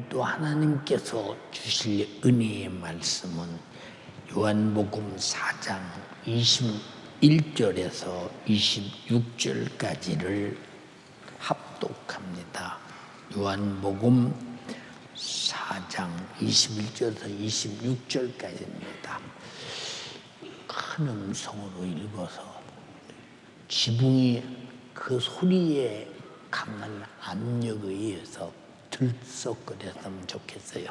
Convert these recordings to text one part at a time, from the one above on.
오늘 또 하나님께서 주실 은혜의 말씀은 요한복음 4장 21절에서 26절까지를 합독합니다. 요한복음 4장 21절에서 26절까지입니다. 큰 음성으로 읽어서 지붕이 그 소리에 강한 압력에 의해서 들썩거렸으면 좋겠어요.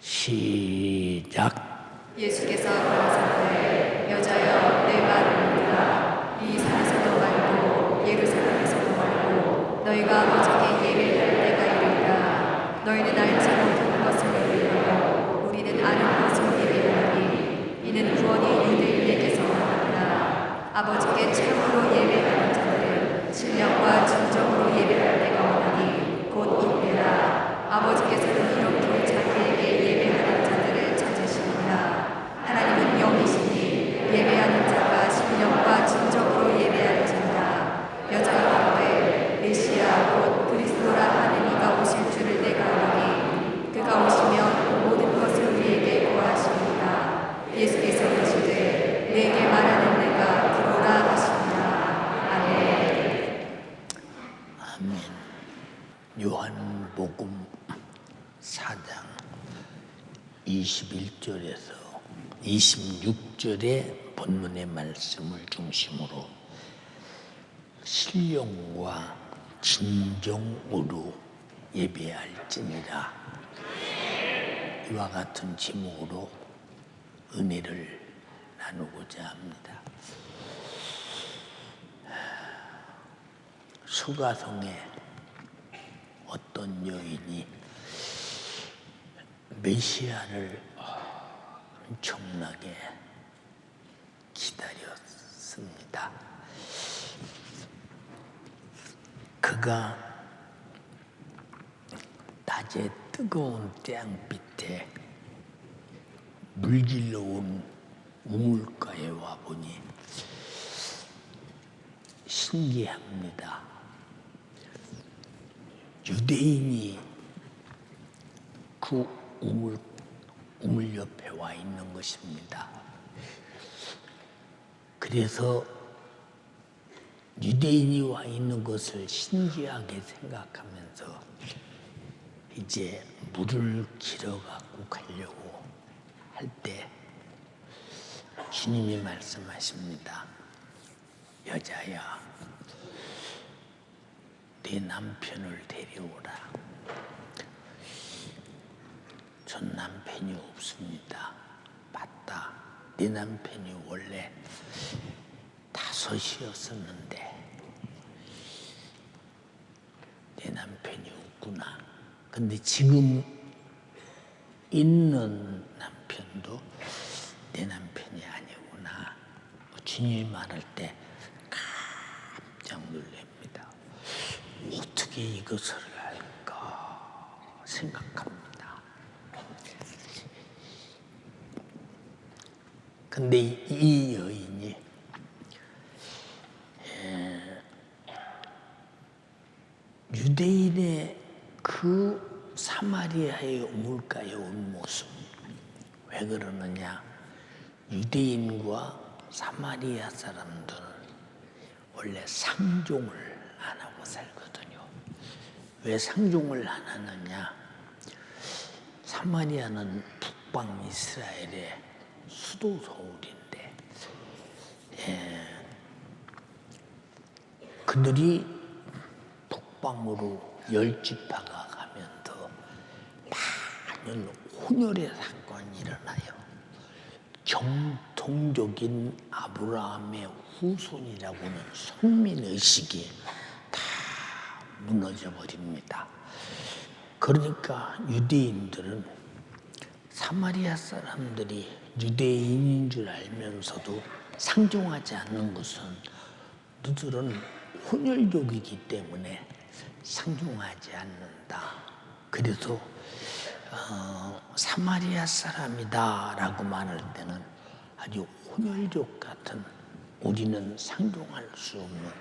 시작. 예수께서 가라사대 여자여 내 말을 들으라. 이 산에서도 말고 예루살렘에서도 말고 너희가 아버지께 예배할 때가 이르리라. 너희는 알지 못하는 것을 예배하고 우리는 아는 것을 예배하니 이는 구원이 유대인에게서 나느니라. 아버지께 참으로 예배하는 자들은 신령과 진정으로 예배할 때가 오나니 곧 이때라. 아버지께서는 이렇게 자기에게 예배하는 자들을 찾으시니라. 하나님은 영이시니 예배하는 자가 신령과 진정으로 예배할지니라. 여자가 가로되 메시아 곧 그리스도라 하는 이가 오실 줄을 내가 아노니 그가 오시면 모든 것을 우리에게 고하시리라. 예수께서 이르시되 내게 말하는 내가 들으라 하시니라. 아멘. 아멘. 요한복음 4장 21절에서 26절의 본문의 말씀을 중심으로 신령과 진정으로 예배할지니라. 이와 같은 제목으로 은혜를 나누고자 합니다. 수가성에 어떤 여인이 메시아를 엄청나게 기다렸습니다. 그가 낮에 뜨거운 태양빛에 물길로 온 우물가에 와보니 신기합니다. 유대인이 그 우물 옆에 와 있는 것입니다. 그래서 유대인이 와 있는 것을 신기하게 생각하면서 이제 물을 길어갖고 가려고 할 때 주님이 말씀하십니다. 여자야, 네 남편을 데려오라. 전 남편이 없습니다. 맞다. 네 남편이 원래 5이었었는데 내 남편이 없구나. 근데 지금 있는 남편도 내 남편이 아니구나. 주님이 말할 때 깜짝 놀랍니다. 어떻게 이것을 할까 생각합니다. 근데 이 여인이 유대인의 그 사마리아의 우물가에 온 모습, 왜 그러느냐? 유대인과 사마리아 사람들은 원래 상종을 안 하고 살거든요. 왜 상종을 안 하느냐? 사마리아는 북방 이스라엘의 수도 서울인데 그들이 북방으로 열지파가 가면서 많은 혼혈의 사건이 일어나요. 정통적인 아브라함의 후손이라고는 선민의식이 다 무너져 버립니다. 그러니까 유대인들은 사마리아 사람들이 유대인인 줄 알면서도 상종하지 않는 것은 너들은 혼혈족이기 때문에 상종하지 않는다. 그래서 사마리아 사람이다 라고 말할 때는 아주 혼혈족 같은 우리는 상종할 수 없는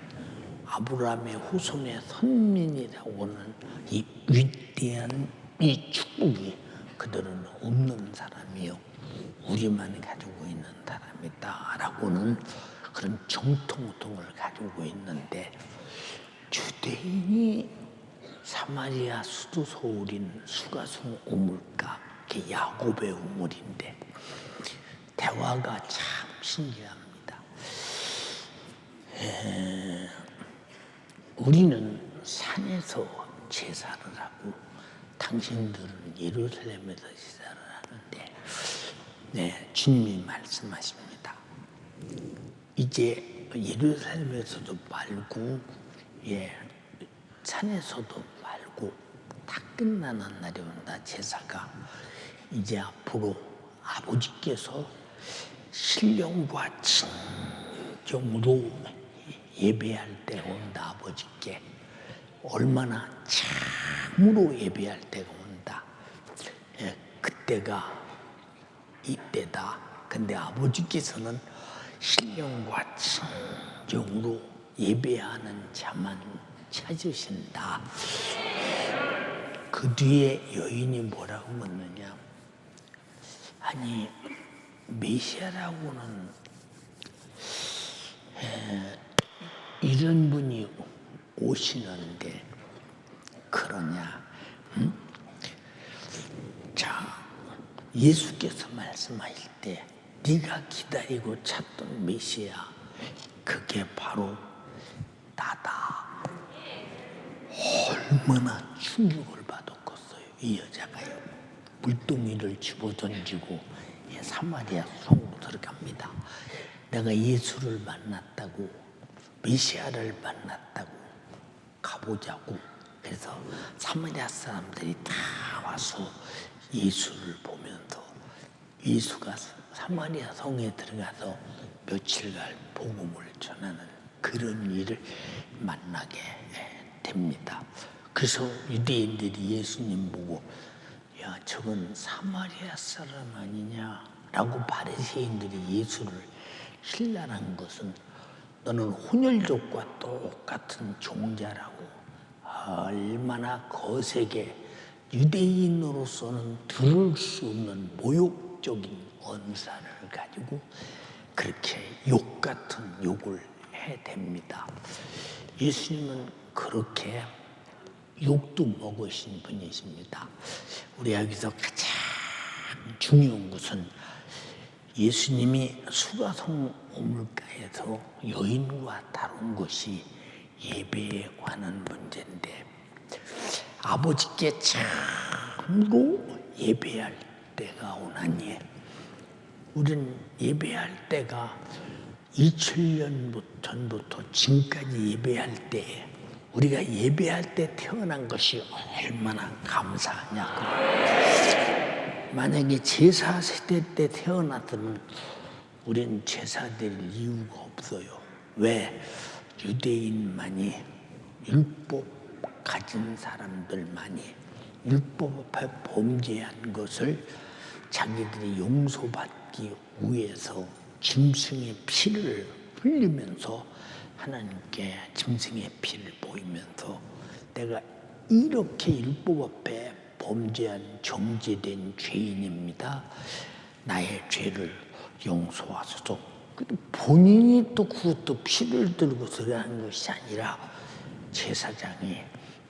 아브라함의 후손의 선민이라고는 이 위대한 이 축복이 그들은 없는 사람이요 우리만 가지고 있는 사람이다라고는 그런 정통성을 가지고 있는데, 주대인이 사마리아 수도 소울인 수가성 우물가, 그게 야곱의 우물인데 대화가 참 신기합니다. 우리는 산에서 제사를 하고 당신들은 예루살렘에서 제사를 하는데, 네, 주님이 말씀하십니다. 이제 예루살렘에서도 말고, 산에서도 말고 다 끝나는 날이 온다. 제사가 이제 앞으로 아버지께서 신령과 진정으로 예배할 때 온다. 아버지께 얼마나 참으로 예배할 때가 온다. 그때가 이때다. 근데 아버지께서는 신령과 진정으로 예배하는 자만 찾으신다. 그 뒤에 여인이 뭐라고 묻느냐? 아니, 메시아라고는 이런 분이 오시는데 그러냐? 응? 자, 예수께서 말씀하실 때 네가 기다리고 찾던 메시아, 그게 바로 나다. 얼마나 충격을 받았겠어요. 이 여자가요. 물동이를 집어던지고 사마리아 성으로 들어갑니다. 내가 예수를 만났다고, 메시아를 만났다고 가보자고. 그래서 사마리아 사람들이 다 와서 예수를 보면서 예수가 사마리아 성에 들어가서 며칠간 복음을 전하는 그런 일을 만나게 됩니다. 그래서 유대인들이 예수님 보고 야, 저건 사마리아 사람 아니냐라고 바리새인들이 예수를 신랄한 것은 너는 혼혈족과 똑같은 종자라고 얼마나 거세게 유대인으로서는 들을 수 없는 모욕적인 언사를 가지고 그렇게 욕 같은 욕을 해댑니다. 예수님은 그렇게 욕도 먹으신 분이십니다. 우리 여기서 가장 중요한 것은 예수님이 수가성 우물가에서 여인과 다룬 것이 예배에 관한 문제인데, 아버지께 참으로 예배할 때가 오나니, 우리는 예배할 때가 2000년 전부터 지금까지 예배할 때, 우리가 예배할 때 태어난 것이 얼마나 감사하냐고. 만약에 제사 세대 때 태어났으면 우리는 제사 드릴 이유가 없어요. 왜? 유대인만이, 율법 가진 사람들만이 율법 앞에 범죄한 것을 자기들이 용서받기 위해서 짐승의 피를 흘리면서 하나님께 짐승의 피를 보이면서 내가 이렇게 율법 앞에 범죄한 정죄된 죄인입니다. 나의 죄를 용서하소서. 본인이 또 그것도 피를 들고서 하는 것이 아니라 제사장이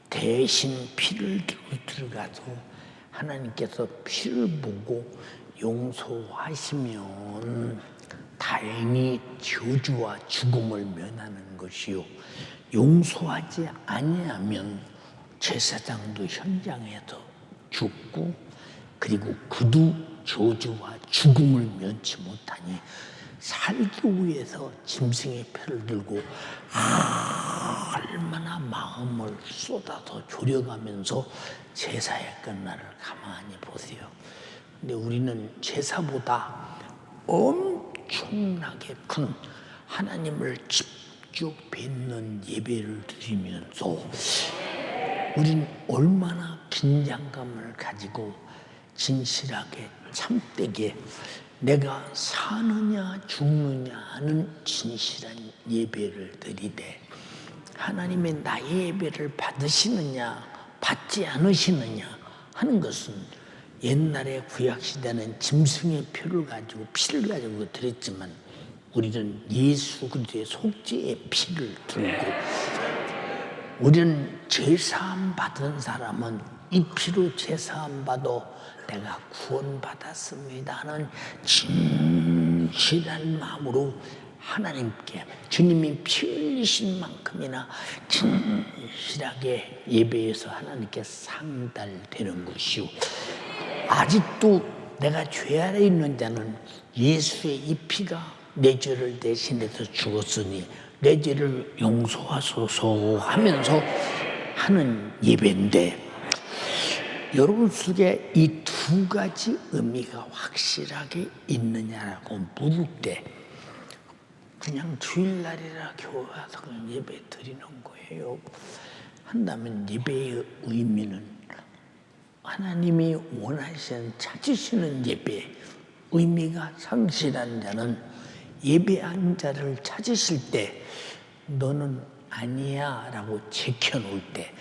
대신 피를 들고 들어가서 하나님께서 피를 보고 용서하시면 다행히 저주와 죽음을 면하는 것이요, 용서하지 아니하면 제사장도 현장에서 죽고 그리고 그도 저주와 죽음을 면치 못하니 살기 위해서 짐승의 피를 들고 얼마나 마음을 쏟아서 졸여가면서 제사의 끝날을 가만히 보세요. 근데 우리는 제사보다 엄청나게 큰 하나님을 직접 뵙는 예배를 드리면서 우린 얼마나 긴장감을 가지고 진실하게 참되게 내가 사느냐 죽느냐 하는 진실한 예배를 드리되, 하나님의 나의 예배를 받으시느냐 받지 않으시느냐 하는 것은 옛날에 구약시대는 짐승의 피를 가지고 드렸지만 우리는 예수 그리스도의 속죄의 피를 들고 우리는 죄사함 받은 사람은 이 피로 죄사함 받아 내가 구원받았습니다 하는 진실한 마음으로 하나님께 주님이 피 흘리신 만큼이나 진실하게 예배해서 하나님께 상달되는 것이요, 아직도 내가 죄 아래 있는 자는 예수의 이 피가 내 죄를 대신해서 죽었으니 내 죄를 용서하소서 하면서 하는 예배인데, 여러분 속에 이 두 가지 의미가 확실하게 있느냐라고 물을 때 그냥 주일날이라 교회 와서 그냥 예배 드리는 거예요 한다면, 예배의 의미는 하나님이 원하시는 찾으시는 예배, 의미가 상실한 자는 예배한 자를 찾으실 때 너는 아니야 라고 제껴놓을 때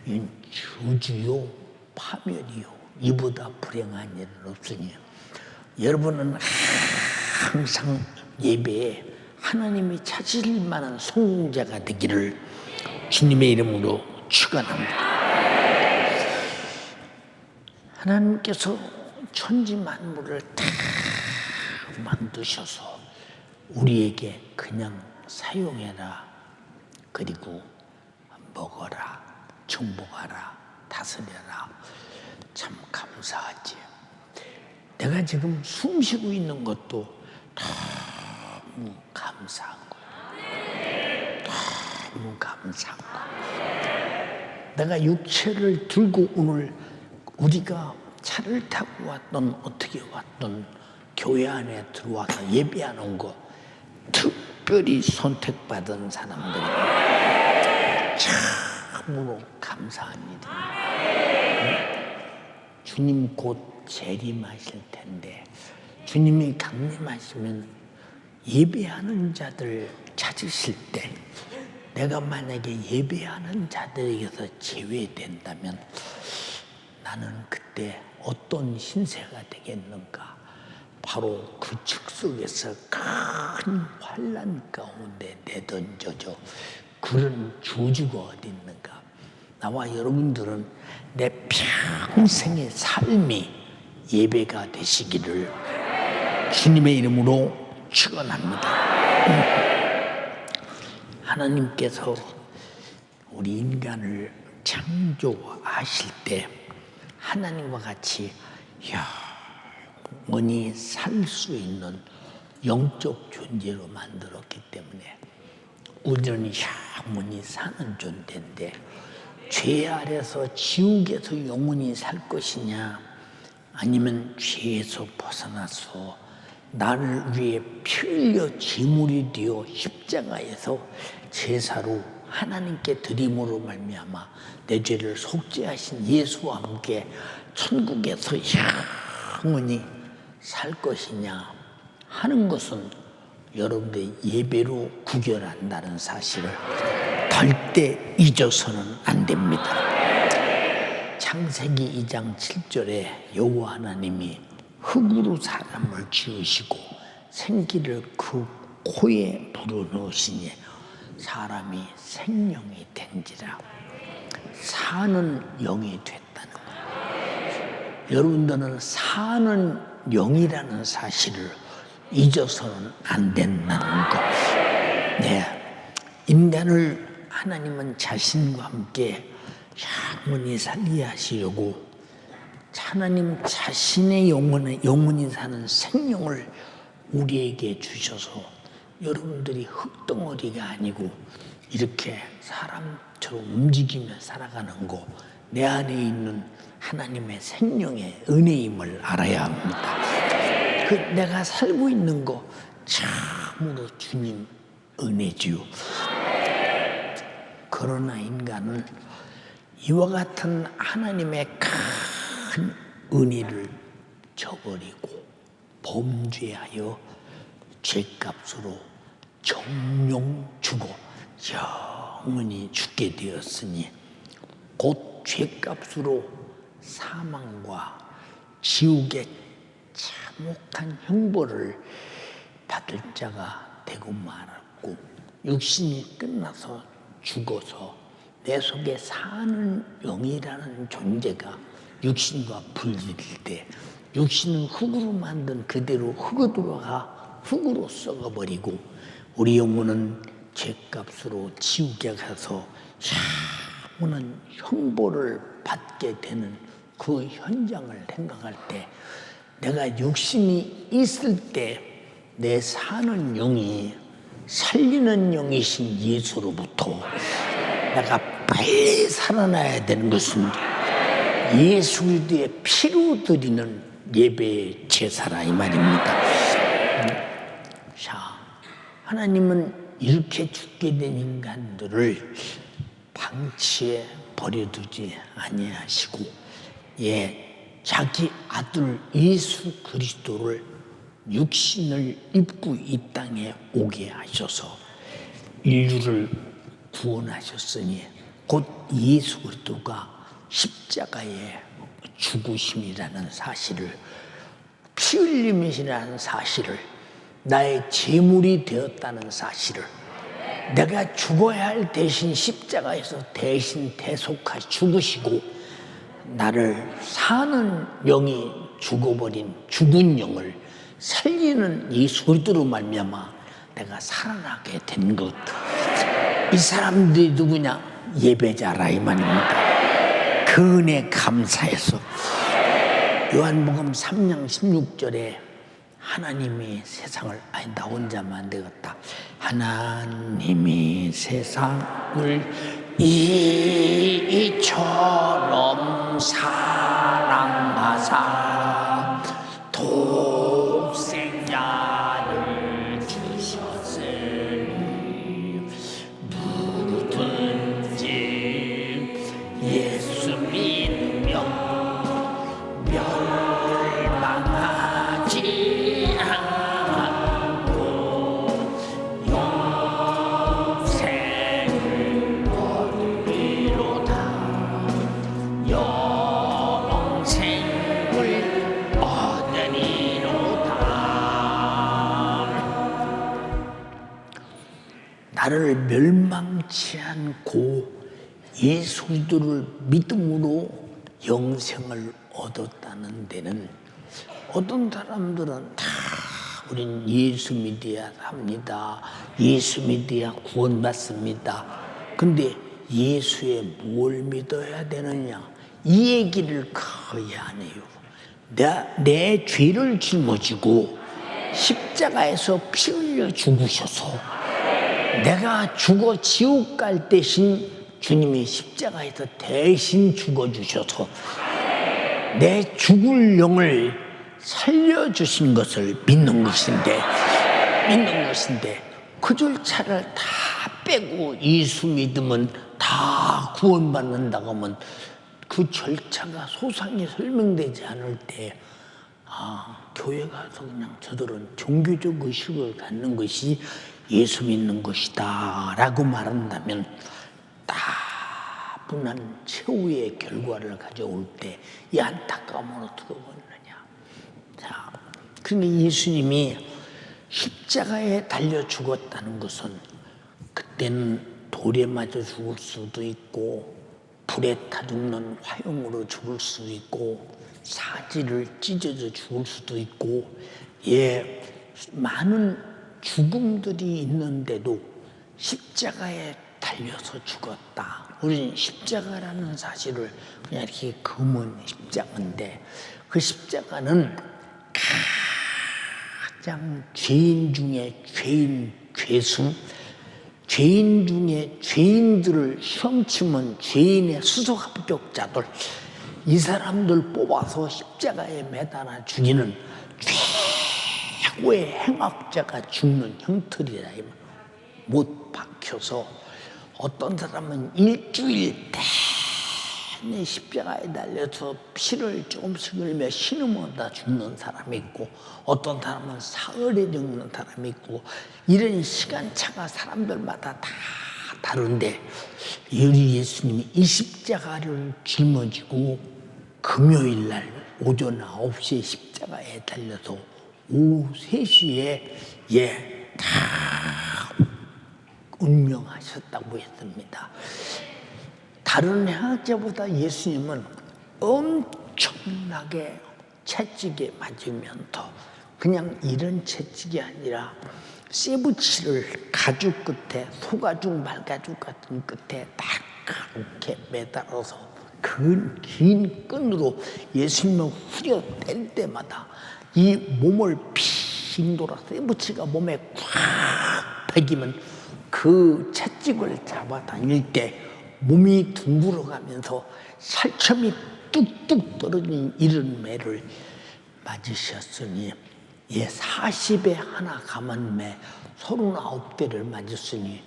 이건 저주요 파멸이요 이보다 불행한 일은 없으니, 여러분은 항상 예배에 하나님이 찾으실 만한 성공자가 되기를 주님의 이름으로 축원합니다. 하나님께서 천지 만물을 다 만드셔서 우리에게 그냥 사용해라, 그리고 먹어라, 정복하라, 다스려라, 참 감사하지. 내가 지금 숨 쉬고 있는 것도 너무 감사한 거야. 너무 감사한 거야. 내가 육체를 들고 오늘 우리가 차를 타고 왔던 어떻게 왔던 교회 안에 들어와서 예배하는 거 특별히 선택받은 사람들입니다. 참으로 감사합니다. 주님 곧 재림하실 텐데, 주님이 강림하시면 예배하는 자들 찾으실 때 내가 만약에 예배하는 자들에게서 제외된다면 나는 그때 어떤 신세가 되겠는가? 바로 그 축속에서 큰 환난 가운데 내던져져 그런 저주가 어디 있는가? 나와 여러분들은 내 평생의 삶이 예배가 되시기를 주님의 이름으로 축원합니다. 하나님께서 우리 인간을 창조하실 때 하나님과 같이 영원히 살 수 있는 영적 존재로 만들었기 때문에 우리는 영원히 사는 존재인데, 죄 아래서 지옥에서 영원히 살 것이냐, 아니면 죄에서 벗어나서 나를 위해 피 흘려 제물이 되어 십자가에서 제사로 하나님께 드림으로 말미암아 내 죄를 속죄하신 예수와 함께 천국에서 영원히 살 것이냐 하는 것은 여러분들의 예배로 구별한다는 사실을 절대 잊어서는 안 됩니다. 창세기 2장 7절에 여호와 하나님이 흙으로 사람을 지으시고 생기를 그 코에 불어넣으시니 사람이 생명이 된지라. 사는 영이 됐다는 거예요. 여러분들은 사는 영이라는 사실을 잊어서는 안 된다는 것. 네, 인간을 하나님은 자신과 함께 영원히 살게 하시려고 하나님 자신의 영원히 사는 생명을 우리에게 주셔서 여러분들이 흙덩어리가 아니고 이렇게 사람처럼 움직이며 살아가는 거, 내 안에 있는 하나님의 생명의 은혜임을 알아야 합니다. 그 내가 살고 있는 거 참으로 주님 은혜지요. 그러나 인간은 이와 같은 하나님의 큰 은혜를 저버리고 범죄하여 죄값으로 정령 주고 영원히 죽게 되었으니 곧 죄값으로 사망과 지옥의 참혹한 형벌을 받을 자가 되고 말았고, 육신이 끝나서 죽어서 내 속에 사는 영이라는 존재가 육신과 분리될 때, 육신은 흙으로 만든 그대로 흙으로 돌아가 흙으로 썩어버리고, 우리 영혼은 죄값으로 지옥에 가서 영원한 형벌을 받게 되는 그 현장을 생각할 때, 내가 육신이 있을 때 내 사는 영이 살리는 영이신 예수로부터 내가 빨리 살아나야 되는 것은 예수 그리스도의 피로 드리는 예배의 제사라 이 말입니다. 자, 하나님은 이렇게 죽게 된 인간들을 방치해 버려두지 아니하시고, 자기 아들 예수 그리스도를 육신을 입고 이 땅에 오게 하셔서 인류를 구원하셨으니, 곧 예수 그리스도가 십자가에 죽으심이라는 사실을, 피 흘림이라는 사실을, 나의 제물이 되었다는 사실을, 내가 죽어야 할 대신 십자가에서 대신 대속하시 죽으시고 나를 사는 영이 죽어버린 죽은 영을 살리는 예수 그리스도로 말미암아 내가 살아나게 된 것, 이 사람들이 누구냐? 예배자라 이 말입니다. 그 은혜 감사해서 요한복음 3장 16절에 하나님이 세상을, 아니 나 혼자만 안 되겠다. 하나님이 세상을 이처럼 사랑하사 독생자를 주셨으니 누구든지 예수 믿으며 멸망하지 않고 영생을 얻으리로다. 영생을 얻으리로다. 나를 멸망치 않고 예수 그리스도를 믿음으로 영생을 얻었다는 데는, 어떤 사람들은 다 우린 예수 믿어야 합니다, 예수 믿어야 구원받습니다. 근데 예수에 뭘 믿어야 되느냐, 이 얘기를 거의 안 해요. 내 죄를 짊어지고 십자가에서 피 흘려 죽으셔서 내가 죽어 지옥 갈 대신 주님이 십자가에서 대신 죽어주셔서 내 죽을 영을 살려주신 것을 믿는 것인데 그 절차를 다 빼고 예수 믿으면 다 구원받는다고 하면 그 절차가 소상히 설명되지 않을 때, 교회 가서 그냥 저들은 종교적 의식을 갖는 것이 예수 믿는 것이다 라고 말한다면 따분한 최후의 결과를 가져올 때 이 안타까움은 어떻게 보느냐. 자, 그러니까 예수님이 십자가에 달려 죽었다는 것은, 그때는 돌에 맞아 죽을 수도 있고 불에 타 죽는 화용으로 죽을 수도 있고 사지를 찢어져 죽을 수도 있고, 많은 죽음들이 있는데도 십자가에 달려서 죽었다. 우리는 십자가라는 사실을 그냥 이렇게 금은 십자가인데, 그 십자가는 가장 죄인 중에 죄수, 죄인 중에 죄인들을 시험치면 죄인의 수석 합격자들, 이 사람들 뽑아서 십자가에 매달아 죽이는 최고의 행악자가 죽는 형틀이라. 못 박혀서 어떤 사람은 일주일 내내 십자가에 달려서 피를 조금씩 흘리며 신음하다 죽는 사람이 있고, 어떤 사람은 사흘에 죽는 사람이 있고, 이런 시간차가 사람들마다 다 다른데 우리 예수님이 이 십자가를 짊어지고 금요일 날 오전 9시에 십자가에 달려서 오후 3시에 다 운명하셨다고 했습니다. 다른 학자보다 예수님은 엄청나게 채찍에 맞으면서 그냥 이런 채찍이 아니라 쇠붙이를 가죽 끝에, 소가죽, 말가죽 같은 끝에 딱 이렇게 매달아서 긴 끈으로 예수님을 후려 뗄 때마다 이 몸을 핑 돌아 쇠붙이가 몸에 꽉 박이면 그 채찍을 잡아 다닐 때 몸이 둥글어가면서 살점이 뚝뚝 떨어진 이런 매를 맞으셨으니 40에 하나 감한 매 39대를 맞았으니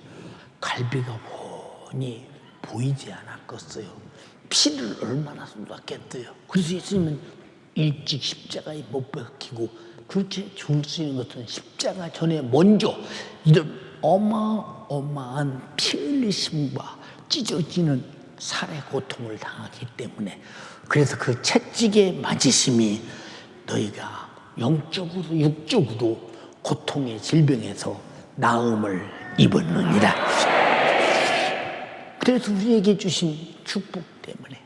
갈비가 훤히 보이지 않았겠어요. 피를 얼마나 쏟았겠어요. 그래서 예수님은 일찍 십자가에 못 박히고 그렇게 죽을 수 있는 것은 십자가 전에 먼저 이런 어마어마한 피 흘리심과 찢어지는 살의 고통을 당하기 때문에, 그래서 그 채찍에 맞으심이 너희가 영적으로 육적으로 고통의 질병에서 나음을 입었느니라. 그래서 우리에게 주신 축복 때문에,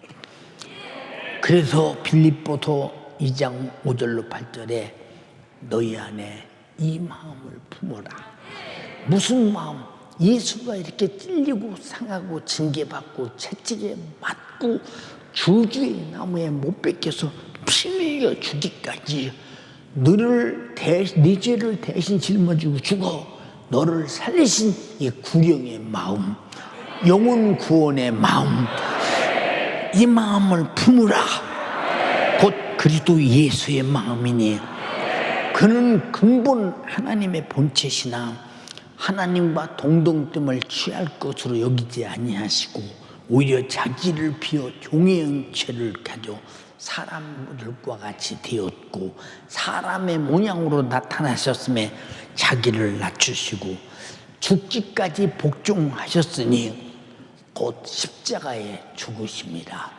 그래서 빌립보서 2장 5절로 8절에 너희 안에 이 마음을 품어라. 무슨 마음? 예수가 이렇게 찔리고 상하고 징계받고 채찍에 맞고 주주의 나무에 못 뺏겨서 피 흘려 죽기까지 네 죄를 대신 짊어지고 죽어 너를 살리신 이 구령의 마음, 영혼 구원의 마음, 이 마음을 품으라. 곧 그리스도 예수의 마음이니 그는 근본 하나님의 본체시나 하나님과 동등됨을 취할 것으로 여기지 아니하시고 오히려 자기를 비워 종의 형체를 가져 사람들과 같이 되었고 사람의 모양으로 나타나셨음에 자기를 낮추시고 죽기까지 복종하셨으니 곧 십자가에 죽으십니다.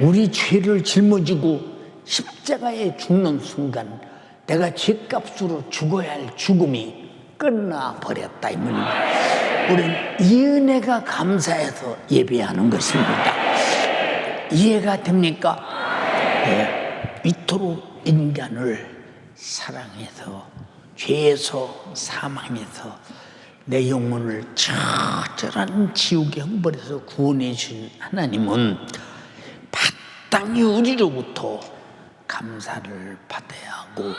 우리 죄를 짊어지고 십자가에 죽는 순간 내가 죄값으로 죽어야 할 죽음이 끝나버렸다 이 말입니다. 우리는 이 은혜가 감사해서 예배하는 것입니다. 이해가 됩니까? 네. 이토록 인간을 사랑해서 죄에서 사망해서 내 영혼을 처절한 지옥에 형벌해서 구원해 주신 하나님은 마땅히 우리로부터 감사를 받아야 하고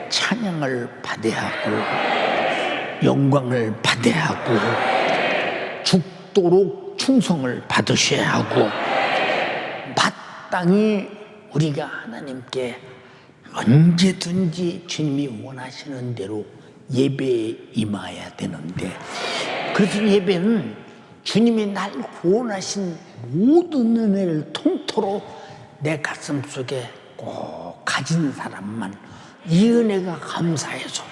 찬양을 받아야 하고 영광을 받아야 하고 죽도록 충성을 받으셔야 하고 마땅히 우리가 하나님께 언제든지 주님이 원하시는 대로 예배에 임해야 되는데, 그래서 예배는 주님이 날 구원하신 모든 은혜를 통틀어 내 가슴 속에 꼭 가진 사람만 이 은혜가 감사해서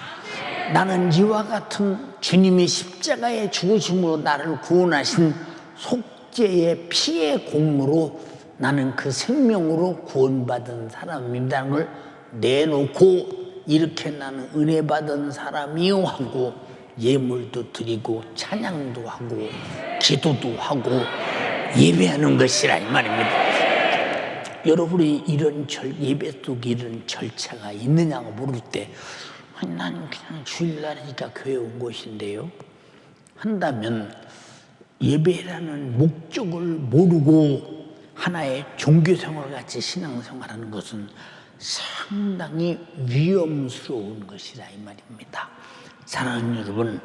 나는 이와 같은 주님이 십자가의 죽으심으로 나를 구원하신 속죄의 피의 공로로 나는 그 생명으로 구원받은 사람입니다는 걸 내놓고 이렇게 나는 은혜 받은 사람이요 하고 예물도 드리고 찬양도 하고 기도도 하고 예배하는 것이라 이 말입니다. 여러분이 이런 예배 속에 이런 절차가 있느냐고 물을 때 나는 그냥 주일날이니까 교회 온 것인데요 한다면 예배라는 목적을 모르고 하나의 종교생활같이 신앙생활하는 것은 상당히 위험스러운 것이라 이 말입니다. 사랑하는 여러분,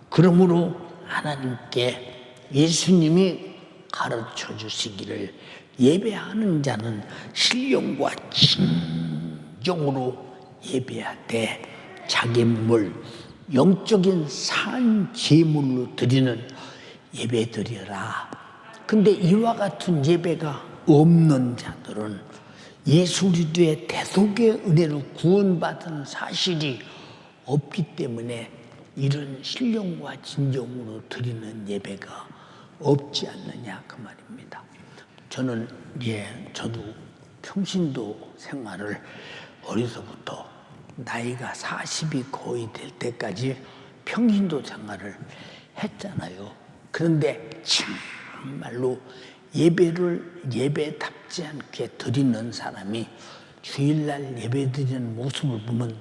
그러므로 하나님께 예수님이 가르쳐 주시기를 예배하는 자는 신령과 진정으로 예배하되 자기 몸을 영적인 산 제물로 드리는 예배 드려라. 근데 이와 같은 예배가 없는 자들은 예수 그리스도의 대속의 은혜로 구원받은 사실이 없기 때문에 이런 신령과 진정으로 드리는 예배가 없지 않느냐 그 말입니다. 저는 저도 평신도 생활을 어려서부터 나이가 40이 거의 될 때까지 평신도 생활을 했잖아요. 그런데 정말로 예배를 예배답지 않게 드리는 사람이 주일날 예배 드리는 모습을 보면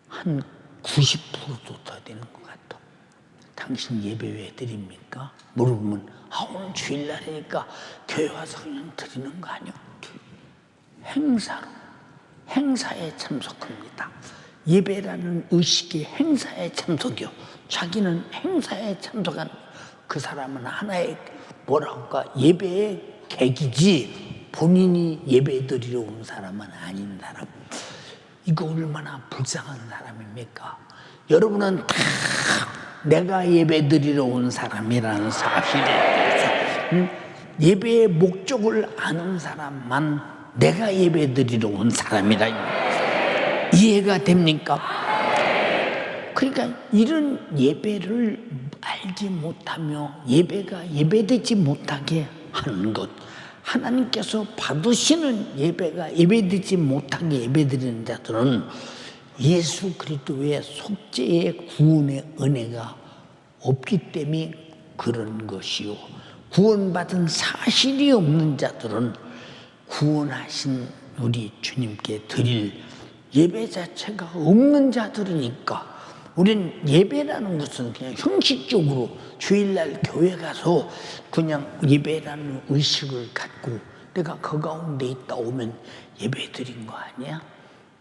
한 90%도 더 되는 것 같아. 당신 예배 왜 드립니까? 물어보면 오늘 주일날이니까 교회 와서 그냥 드리는 거 아니요? 행사에 참석합니다. 예배라는 의식이 행사에 참석이요. 자기는 행사에 참석한 그 사람은 하나의 예배의 객이지 본인이 예배 드리러 온 사람은 아닌 사람. 이거 얼마나 불쌍한 사람입니까? 여러분은 다 내가 예배 드리러 온 사람이라는 사실에 대해서 예배의 목적을 아는 사람만 내가 예배 드리러 온 사람이라 이해가 됩니까? 그러니까 이런 예배를 알지 못하며 예배가 예배되지 못하게 하는 것, 하나님께서 받으시는 예배가 예배되지 못하게 예배드리는 자들은 예수 그리스도의 속죄의 구원의 은혜가 없기 때문에 그런 것이요, 구원받은 사실이 없는 자들은 구원하신 우리 주님께 드릴 예배 자체가 없는 자들이니까, 우린 예배라는 것은 그냥 형식적으로 주일날 교회 가서 그냥 예배라는 의식을 갖고 내가 그 가운데 있다 오면 예배 드린 거 아니야?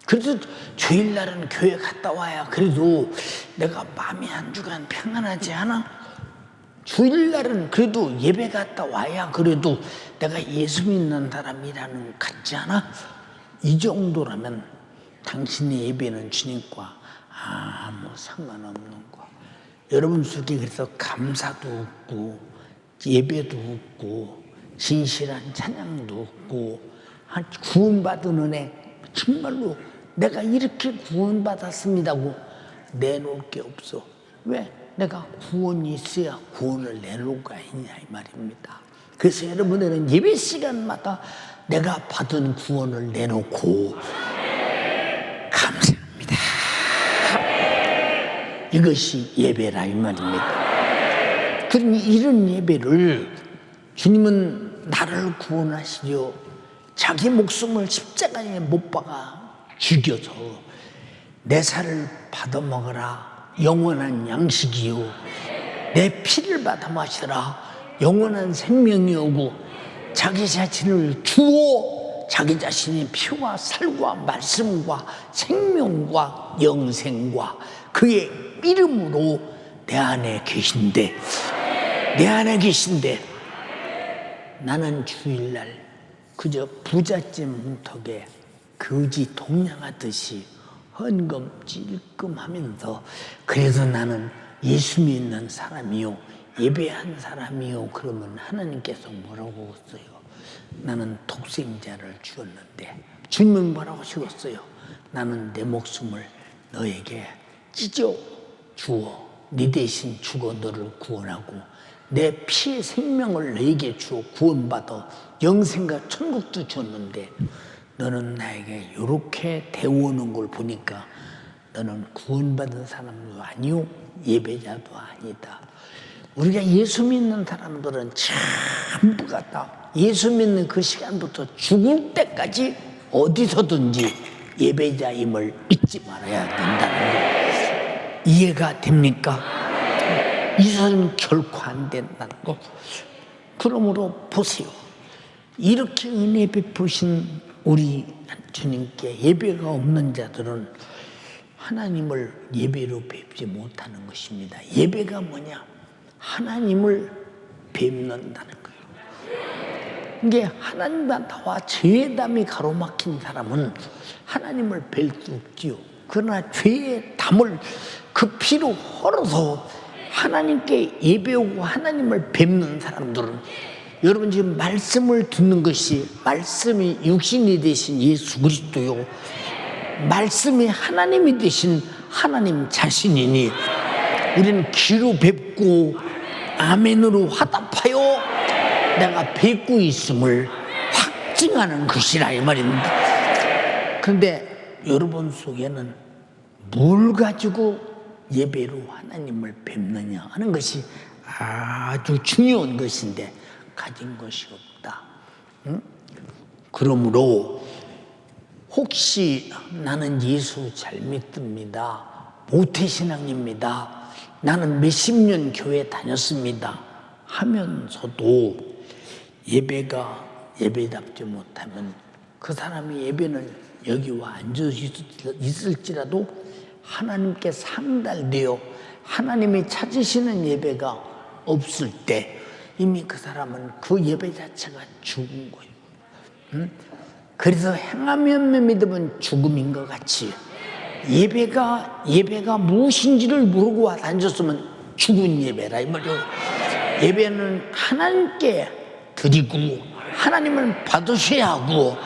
그래서 주일날은 교회 갔다 와야 그래도 내가 마음이 한 주간 평안하지 않아? 주일날은 그래도 예배 갔다 와야 그래도 내가 예수 믿는 사람이라는 같지 않아? 이 정도라면 당신의 예배는 주님과 아무 상관없는 거. 여러분 속에 그래서 감사도 없고 예배도 없고 진실한 찬양도 없고 구원받은 은혜, 정말로 내가 이렇게 구원받았습니다고 내놓을 게 없어. 왜? 내가 구원이 있어야 구원을 내놓을 거 아니냐 이 말입니다. 그래서 여러분들은 예배 시간마다 내가 받은 구원을 내놓고 감사합니다. 이것이 예배라 이 말입니다. 그러니 이런 예배를 주님은 나를 구원하시려 자기 목숨을 십자가에 못 박아 죽여서 내 살을 받아 먹어라 영원한 양식이요, 내 피를 받아 마셔라 영원한 생명이오고, 자기 자신을 주어 자기 자신의 피와 살과 말씀과 생명과 영생과 그의 이름으로 내 안에 계신데 나는 주일날 그저 부잣집 문턱에 거지 동냥하듯이 헌금찔끔하면서 그래서 나는 예수 믿는 사람이요 예배한 사람이요 그러면 하나님께서 뭐라고 했어요? 나는 독생자를 주었는데 주님은 뭐라고 하셨어요? 나는 내 목숨을 너에게 찢어 주어 네 대신 죽어 너를 구원하고 내 피의 생명을 너에게 주어 구원받아 영생과 천국도 줬는데 너는 나에게 이렇게 대우하는 걸 보니까 너는 구원받은 사람도 아니요 예배자도 아니다. 우리가 예수 믿는 사람들은 전부가 다 예수 믿는 그 시간부터 죽을 때까지 어디서든지 예배자임을 잊지 말아야 된다는 거 이해가 됩니까? 이사는 결코 안 된다는 거. 그러므로 보세요. 이렇게 은혜 베푸신 우리 주님께 예배가 없는 자들은 하나님을 예배로 뵙지 못하는 것입니다. 예배가 뭐냐? 하나님을 뵙는다는 거예요. 이게 하나님과 나와 죄의 담이 가로막힌 사람은 하나님을 뵐 수 없지요. 그러나 죄의 담을 그 피로 헐어서 하나님께 예배하고 하나님을 뵙는 사람들은, 여러분 지금 말씀을 듣는 것이 말씀이 육신이 되신 예수 그리스도요, 말씀이 하나님이 되신 하나님 자신이니 우리는 귀로 뵙고 아멘으로 화답하여 내가 뵙고 있음을 확증하는 것이라 이 말입니다. 그런데 여러분 속에는 뭘 가지고 예배로 하나님을 뵙느냐 하는 것이 아주 중요한 것인데 가진 것이 없다. 그러므로 혹시 나는 예수 잘 믿습니다, 모태신앙입니다, 나는 몇십 년 교회 다녔습니다 하면서도 예배가 예배답지 못하면 그 사람이 예배는 여기 와 앉아 있을지라도 하나님께 상달되어 하나님이 찾으시는 예배가 없을 때 이미 그 사람은 그 예배 자체가 죽은 거예요. 그래서 행하면 믿음은 죽음인 것 같이 예배가 무엇인지를 모르고 와 앉았으면 죽은 예배라 이 말이에요. 예배는 하나님께 드리고 하나님을 받으셔야 하고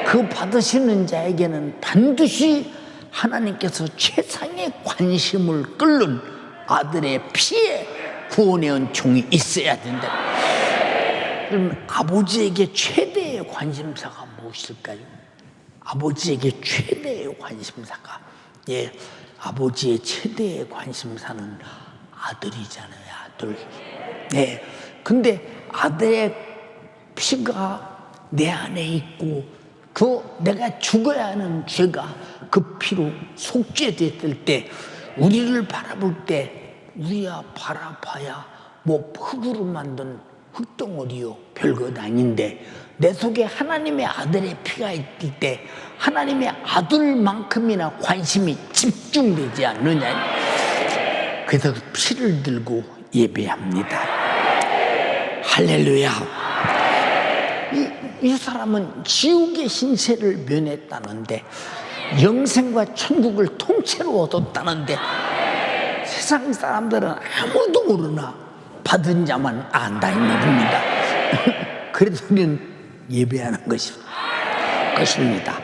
그 받으시는 자에게는 반드시 하나님께서 최상의 관심을 끌는 아들의 피에 구원해온 종이 있어야 된다. 그럼 아버지에게 최대의 관심사가 무엇일까요? 아버지에게 최대의 관심사가, 아버지의 최대의 관심사는 아들이잖아요, 아들. 근데 아들의 피가 내 안에 있고 내가 죽어야 하는 죄가 그 피로 속죄됐을 때 우리를 바라볼 때 우리야 바라봐야 뭐 흙으로 만든 흙덩어리요 별것 아닌데 내 속에 하나님의 아들의 피가 있을 때 하나님의 아들만큼이나 관심이 집중되지 않느냐. 그래서 그 피를 들고 예배합니다. 할렐루야. 이 사람은 지옥의 신세를 면했다는데 영생과 천국을 통째로 얻었다는데 세상 사람들은 아무도 모르나 받은 자만 안다 이 말입니다. 그래서 우리는 예배하는 것입니다.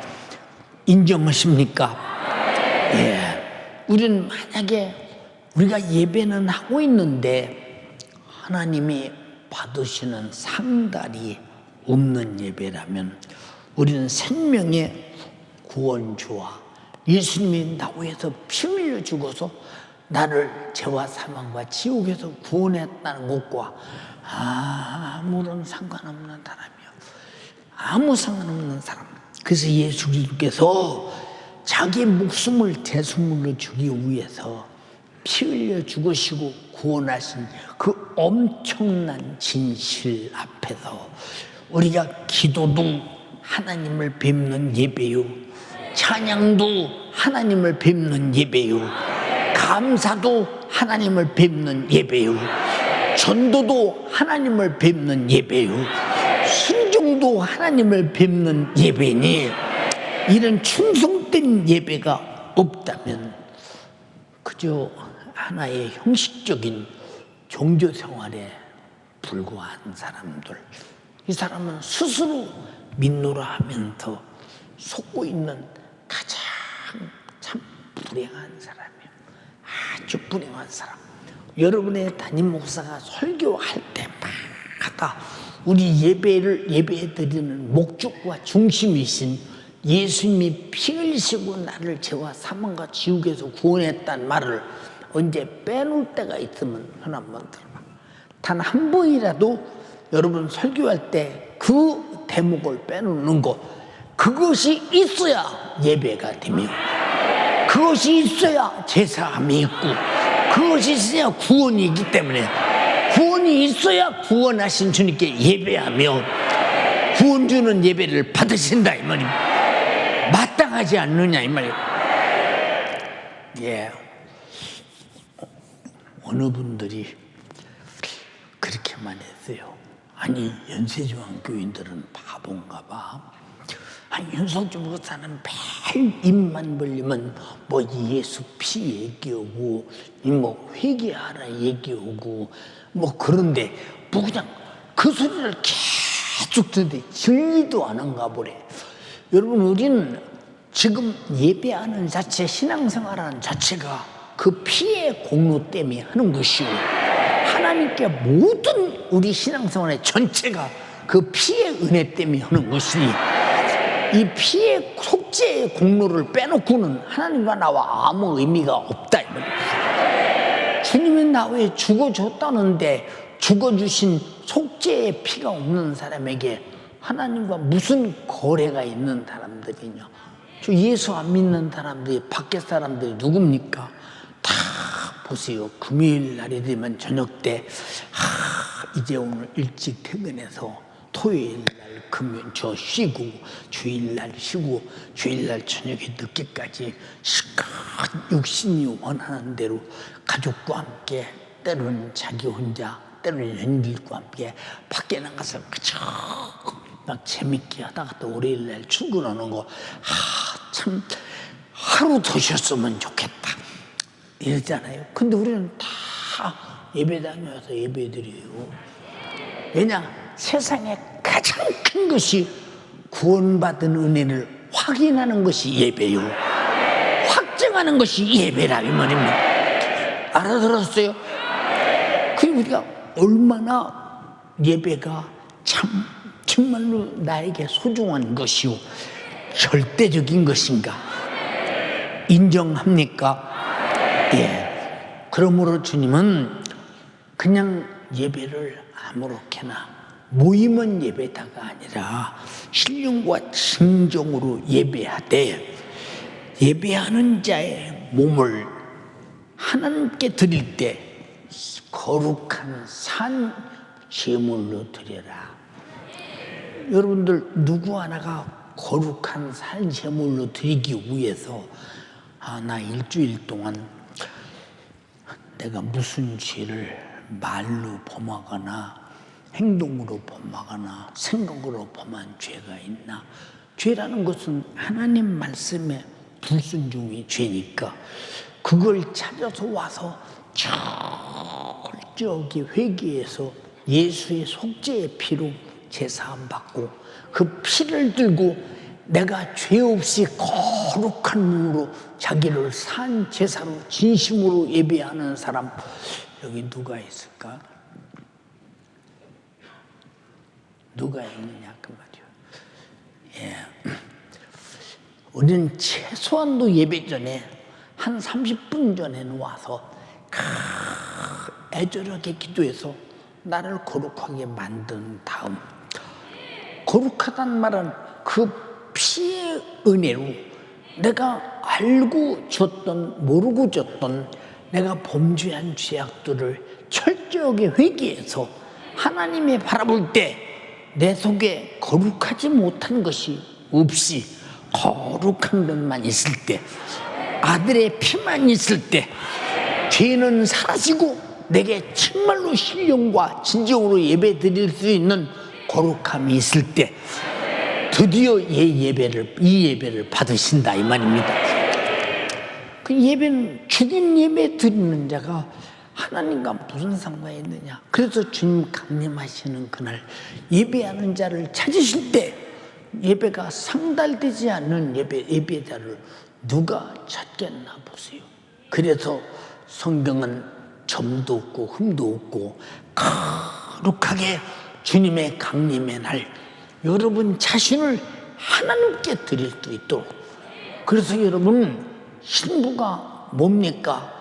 인정하십니까? 우리는 만약에 우리가 예배는 하고 있는데 하나님이 받으시는 상달이 없는 예배라면 우리는 생명의 구원주와 예수님이 나로 해서 피 흘려 죽어서 나를 죄와 사망과 지옥에서 구원했다는 것과 아무런 상관없는 사람이요, 아무 상관없는 사람. 그래서 예수 그리스도께서 자기 목숨을 제수물로 주기 위해서 피 흘려 죽으시고 구원하신 그 엄청난 진실 앞에서 우리가 기도도 하나님을 뵙는 예배요, 찬양도 하나님을 뵙는 예배요, 감사도 하나님을 뵙는 예배요, 전도도 하나님을 뵙는 예배요, 순종도 하나님을 뵙는 예배니 이런 충성된 예배가 없다면 그저 하나의 형식적인 종교 생활에 불과한 사람들, 이 사람은 스스로 믿노라 하면서 속고 있는 가장 참 불행한 사람이에요. 아주 불행한 사람. 여러분의 담임 목사가 설교할 때마다 우리 예배에 드리는 목적과 중심이신 예수님이 피 흘리시고 나를 죄와 사망과 지옥에서 구원했다는 말을 언제 빼놓을 때가 있으면 손 한번 들어봐. 단 한 번이라도 여러분 설교할 때 그 대목을 빼놓는 것, 그것이 있어야 예배가 되며 그것이 있어야 제사함이 있고 그것이 있어야 구원이 있기 때문에 구원이 있어야 구원하신 주님께 예배하며 구원 주는 예배를 받으신다 이 말입니다. 마땅하지 않느냐 이 말이에요. 어느 분들이 그렇게만 했어요. 아니 연세중앙교인들은 바본가 봐. 아니 윤석주 목사는 매일 입만 벌리면 뭐 예수 피 얘기하고 뭐 회개하라 얘기하고 뭐 그런데 뭐 그냥 그 소리를 계속 듣는데 진리도 안 한가 보래. 여러분 우리는 지금 예배하는 자체, 신앙생활하는 자체가 그 피의 공로 때문에 하는 것이고, 하나님께 모든 우리 신앙생활의 전체가 그 피의 은혜 때문에 하는 것이니, 이 피의 속죄의 공로를 빼놓고는 하나님과 나와 아무 의미가 없다. 주님이 나 왜 죽어줬다는데 죽어주신 속죄의 피가 없는 사람에게 하나님과 무슨 거래가 있는 사람들이냐. 저 예수 안 믿는 사람들이, 밖에 사람들이 누굽니까? 다 보세요. 금요일 날이 되면 저녁 때 이제 오늘 일찍 퇴근해서 토요일 날 저 쉬고, 주일날 쉬고, 주일날 저녁에 늦게까지 시간 육신이 원하는 대로 가족과 함께, 때로는 자기 혼자, 때로는 연인들과 함께 밖에 나가서 그저 막 재밌게 하다가 또 월요일날 출근하는 거, 참 하루 더 쉬었으면 좋겠다 이러잖아요. 근데 우리는 다 예배당에 와서 예배드려요. 왜냐? 세상에 가장 큰 것이 구원받은 은혜를 확인하는 것이 예배요, 확증하는 것이 예배라 이 말입니다. 알아들었어요? 그리고 우리가 얼마나 예배가 정말로 나에게 소중한 것이요, 절대적인 것인가 인정합니까? 예. 그러므로 주님은 그냥 예배를 아무렇게나 모임은 예배다가 아니라 신령과 진정으로 예배하되, 예배하는 자의 몸을 하나님께 드릴 때 거룩한 산 제물로 드려라. 여러분들 누구 하나가 거룩한 산 제물로 드리기 위해서 나 일주일 동안 내가 무슨 죄를 말로 범하거나 행동으로 범하거나 생각으로 범한 죄가 있나? 죄라는 것은 하나님 말씀에 불순종이 죄니까 그걸 찾아서 와서 철저하게 회개해서 예수의 속죄의 피로 제사함 받고 그 피를 들고 내가 죄 없이 거룩한 몸으로 자기를 산 제사로 진심으로 예배하는 사람, 여기 누가 있을까? 누가 있느냐 그 말이요. 예. 우리는 최소한도 예배 전에 한 30분 전에는 와서 애절하게 기도해서 나를 거룩하게 만든 다음, 거룩하단 말은 그 피의 은혜로 내가 알고 졌던 모르고 졌던 내가 범죄한 죄악들을 철저하게 회개해서 하나님이 바라볼 때 내 속에 거룩하지 못한 것이 없이 거룩한 것만 있을 때, 아들의 피만 있을 때 죄는 사라지고 내게 정말로 신령과 진정으로 예배 드릴 수 있는 거룩함이 있을 때 드디어 이 예배를 받으신다 이 말입니다. 그 예배는 죽은 예배 드리는 자가 하나님과 무슨 상관이 있느냐. 그래서 주님 강림하시는 그날 예배하는 자를 찾으실 때 예배가 상달되지 않는 예배자를 누가 찾겠나 보세요. 그래서 성경은 점도 없고 흠도 없고 거룩하게 주님의 강림의 날 여러분 자신을 하나님께 드릴 수 있도록, 그래서 여러분 신부가 뭡니까?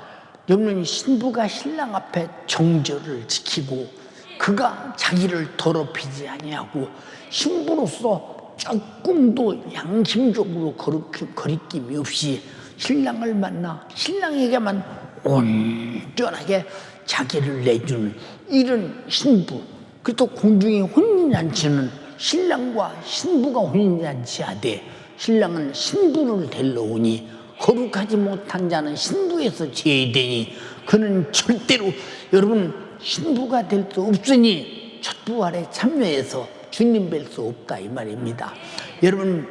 여러분 신부가 신랑 앞에 정절을 지키고 그가 자기를 더럽히지 아니하고 신부로서 조금도 양심적으로 거리낌이 없이 신랑을 만나 신랑에게만 온전하게 자기를 내주는 이런 신부, 그리고 또 공중에 혼인잔치는 신랑과 신부가 혼인잔치하되 신랑은 신부를 데리러 오니 거룩하지 못한 자는 신부에서 제외되니 그는 절대로 여러분 신부가 될 수 없으니 첫 부활에 참여해서 주님 뵐 수 없다 이 말입니다. 여러분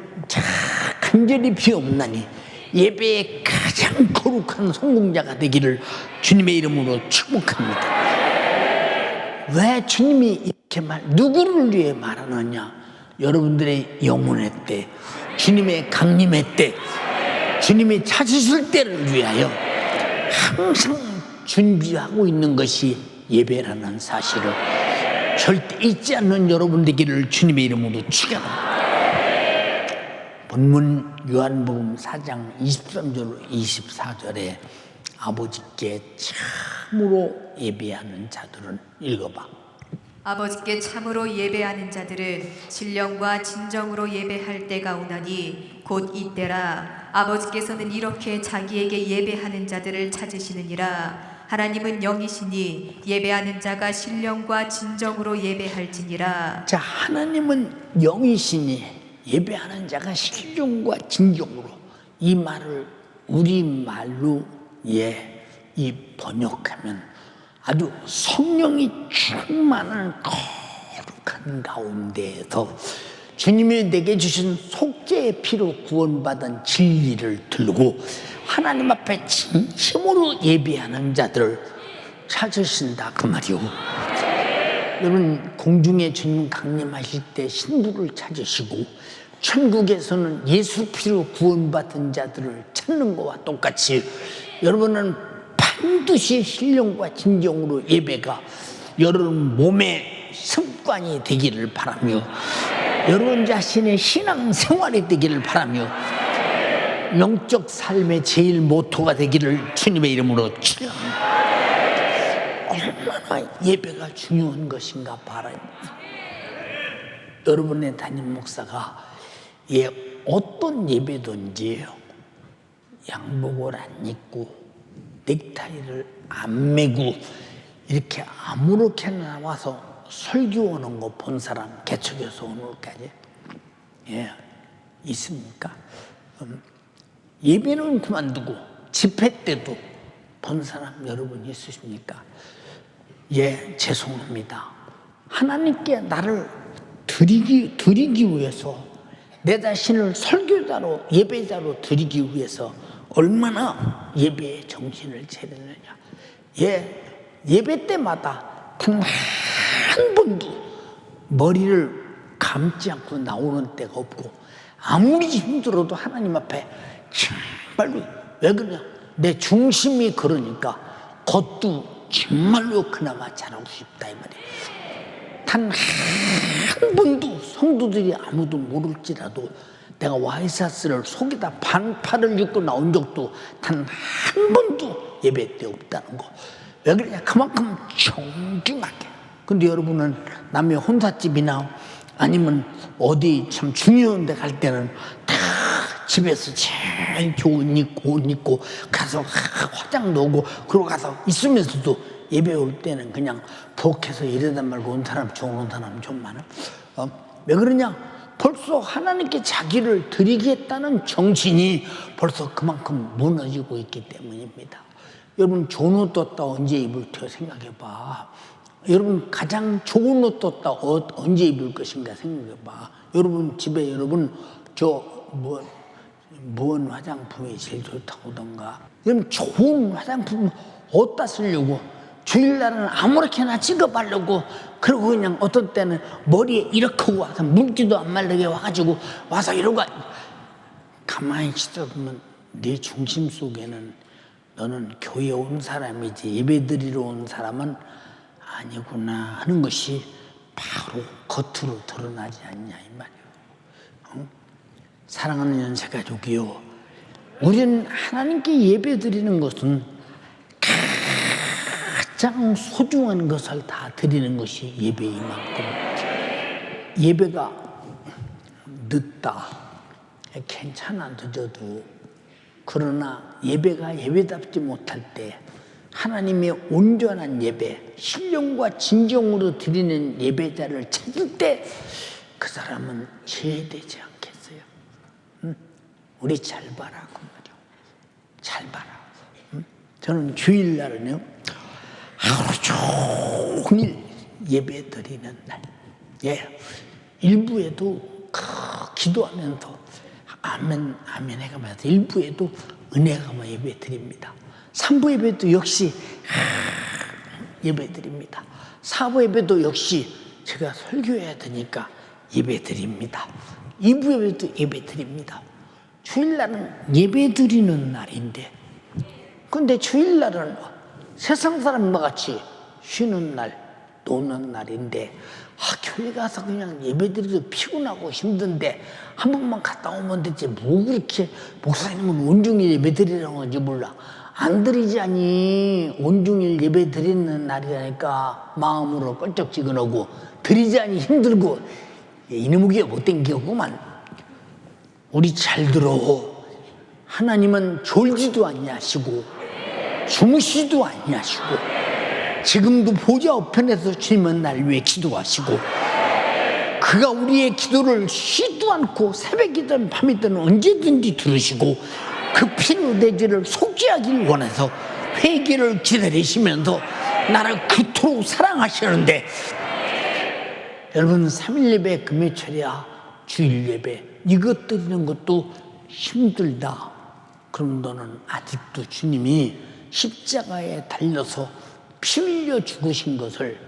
간절히 비옵나니 예배의 가장 거룩한 성공자가 되기를 주님의 이름으로 축복합니다. 왜 주님이 이렇게 누구를 위해 말하느냐? 여러분들의 영혼의 때 주님의 강림의 때, 주님이 찾으실 때를 위하여 항상 준비하고 있는 것이 예배라는 사실을 절대 잊지 않는 여러분 되기를 주님의 이름으로 축원합니다. 본문 요한복음 4장 23절 24절에 아버지께 참으로 예배하는 자들은 읽어봐. 아버지께 참으로 예배하는 자들은 신령과 진정으로 예배할 때가 오나니 곧 이때라. 아버지께서는 이렇게 자기에게 예배하는 자들을 찾으시느니라. 하나님은 영이시니 예배하는 자가 신령과 진정으로 예배할지니라. 자, 하나님은 영이시니 예배하는 자가 신령과 진정으로, 이 말을 우리말로 이 번역하면 아주 성령이 충만한 거룩한 가운데에서 주님이 내게 주신 속죄의 피로 구원받은 진리를 들고 하나님 앞에 진심으로 예배하는 자들을 찾으신다, 그 말이오. 여러분, 공중에 주님 강림하실 때 신부를 찾으시고 천국에서는 예수 피로 구원받은 자들을 찾는 것과 똑같이 여러분은 반드시 신령과 진정으로 예배가 여러분 몸의 습관이 되기를 바라며 여러분 자신의 신앙생활이 되기를 바라며 영적 삶의 제일 모토가 되기를 주님의 이름으로 축원합니다. 얼마나 예배가 중요한 것인가 바랍니다. 여러분의 담임 목사가 어떤 예배든지 양복을 안 입고 넥타이를 안 매고 이렇게 아무렇게나 나와서 설교하는 거 본 사람 개척에서 오늘까지 있습니까? 예배는 그만두고 집회 때도 본 사람 여러분 있으십니까? 죄송합니다. 하나님께 나를 드리기 위해서 내 자신을 설교자로 예배자로 드리기 위해서 얼마나 예배의 정신을 차리느냐. 예배 때마다 단 한 번도 머리를 감지 않고 나오는 때가 없고 아무리 힘들어도 하나님 앞에 정말로, 왜 그러냐, 내 중심이 그러니까 겉도 정말로 그나마 잘하고 싶다 이 말이에요. 단 한 번도 성도들이 아무도 모를지라도 내가 와이사스를 속에다 반팔을 입고 나온 적도 단 한 번도 예배 때 없다는 거. 왜 그러냐, 그만큼 정중하게. 근데 여러분은 남의 혼사집이나 아니면 어디 참 중요한 데 갈 때는 다 집에서 제일 좋은 옷 입고 가서 화장도 오고 그러고 가서 있으면서도 예배 올 때는 그냥 부엌에서 이러다 말고 온 사람 좋은 사람 좀 많아. 왜 그러냐, 벌써 하나님께 자기를 드리겠다는 정신이 벌써 그만큼 무너지고 있기 때문입니다. 여러분, 좋은 옷 떴다 언제 입을 테 생각해봐. 여러분, 가장 좋은 옷 떴다 언제 입을 것인가 생각해봐. 여러분 집에 여러분 무언 화장품이 제일 좋다고 하던가. 여러분, 좋은 화장품 어디다 쓰려고 주일날은 아무렇게나 찍어 바르고 그리고 그냥 어떤 때는 머리에 이렇게 와서 물기도 안 말르게 와가지고 와서 이러고. 가만히 있어보면 네 중심 속에는 너는 교회에 온 사람이지 예배 드리러 온 사람은 아니구나 하는 것이 바로 겉으로 드러나지 않냐 이 말이에요. 사랑하는 연세가족이요, 우리는 하나님께 예배 드리는 것은 가장 소중한 것을 다 드리는 것이 예배인 만큼, 예배가 늦다, 괜찮아 늦어도, 그러나 예배가 예배답지 못할 때 하나님의 온전한 예배, 신령과 진정으로 드리는 예배자를 찾을 때 그 사람은 제되지 않겠어요? 우리 잘 봐라 그 말이요. 잘 봐라. 저는 주일날은요 하루 종일 예배 드리는 날, 일부에도 기도하면서 아멘 아멘 해가면서 일부에도 은혜가만 예배 드립니다. 3부 예배도 역시 예배 드립니다. 4부 예배도 역시 제가 설교해야 되니까 예배 드립니다. 2부 예배도 예배 드립니다. 주일날은 예배 드리는 날인데, 근데 주일날은 세상 사람과 같이 쉬는 날, 노는 날인데, 교회 가서 그냥 예배 드리도 피곤하고 힘든데 한 번만 갔다 오면 되지, 뭐 그렇게 목사님은 온종일 예배 드리라고 하는지 몰라. 안 드리자니 온종일 예배 드리는 날이라니까 마음으로 껄쩍지근하고, 드리자니 힘들고, 이놈의 못 땡기구만. 우리 잘 들어. 하나님은 졸지도 아니하시고 주무시도 아니하시고 지금도 보좌 우편에서 주님은 날 위해 기도하시고, 그가 우리의 기도를 쉬도 않고 새벽이든 밤이든 언제든지 들으시고, 그 피로 내 죄를 속죄하길 원해서 회개를 기다리시면서 나를 그토록 사랑하시는데, 여러분 3일 예배, 금요철이야, 주일 예배 이것 드리는 것도 힘들다. 그럼 너는 아직도 주님이 십자가에 달려서 피 흘려 죽으신 것을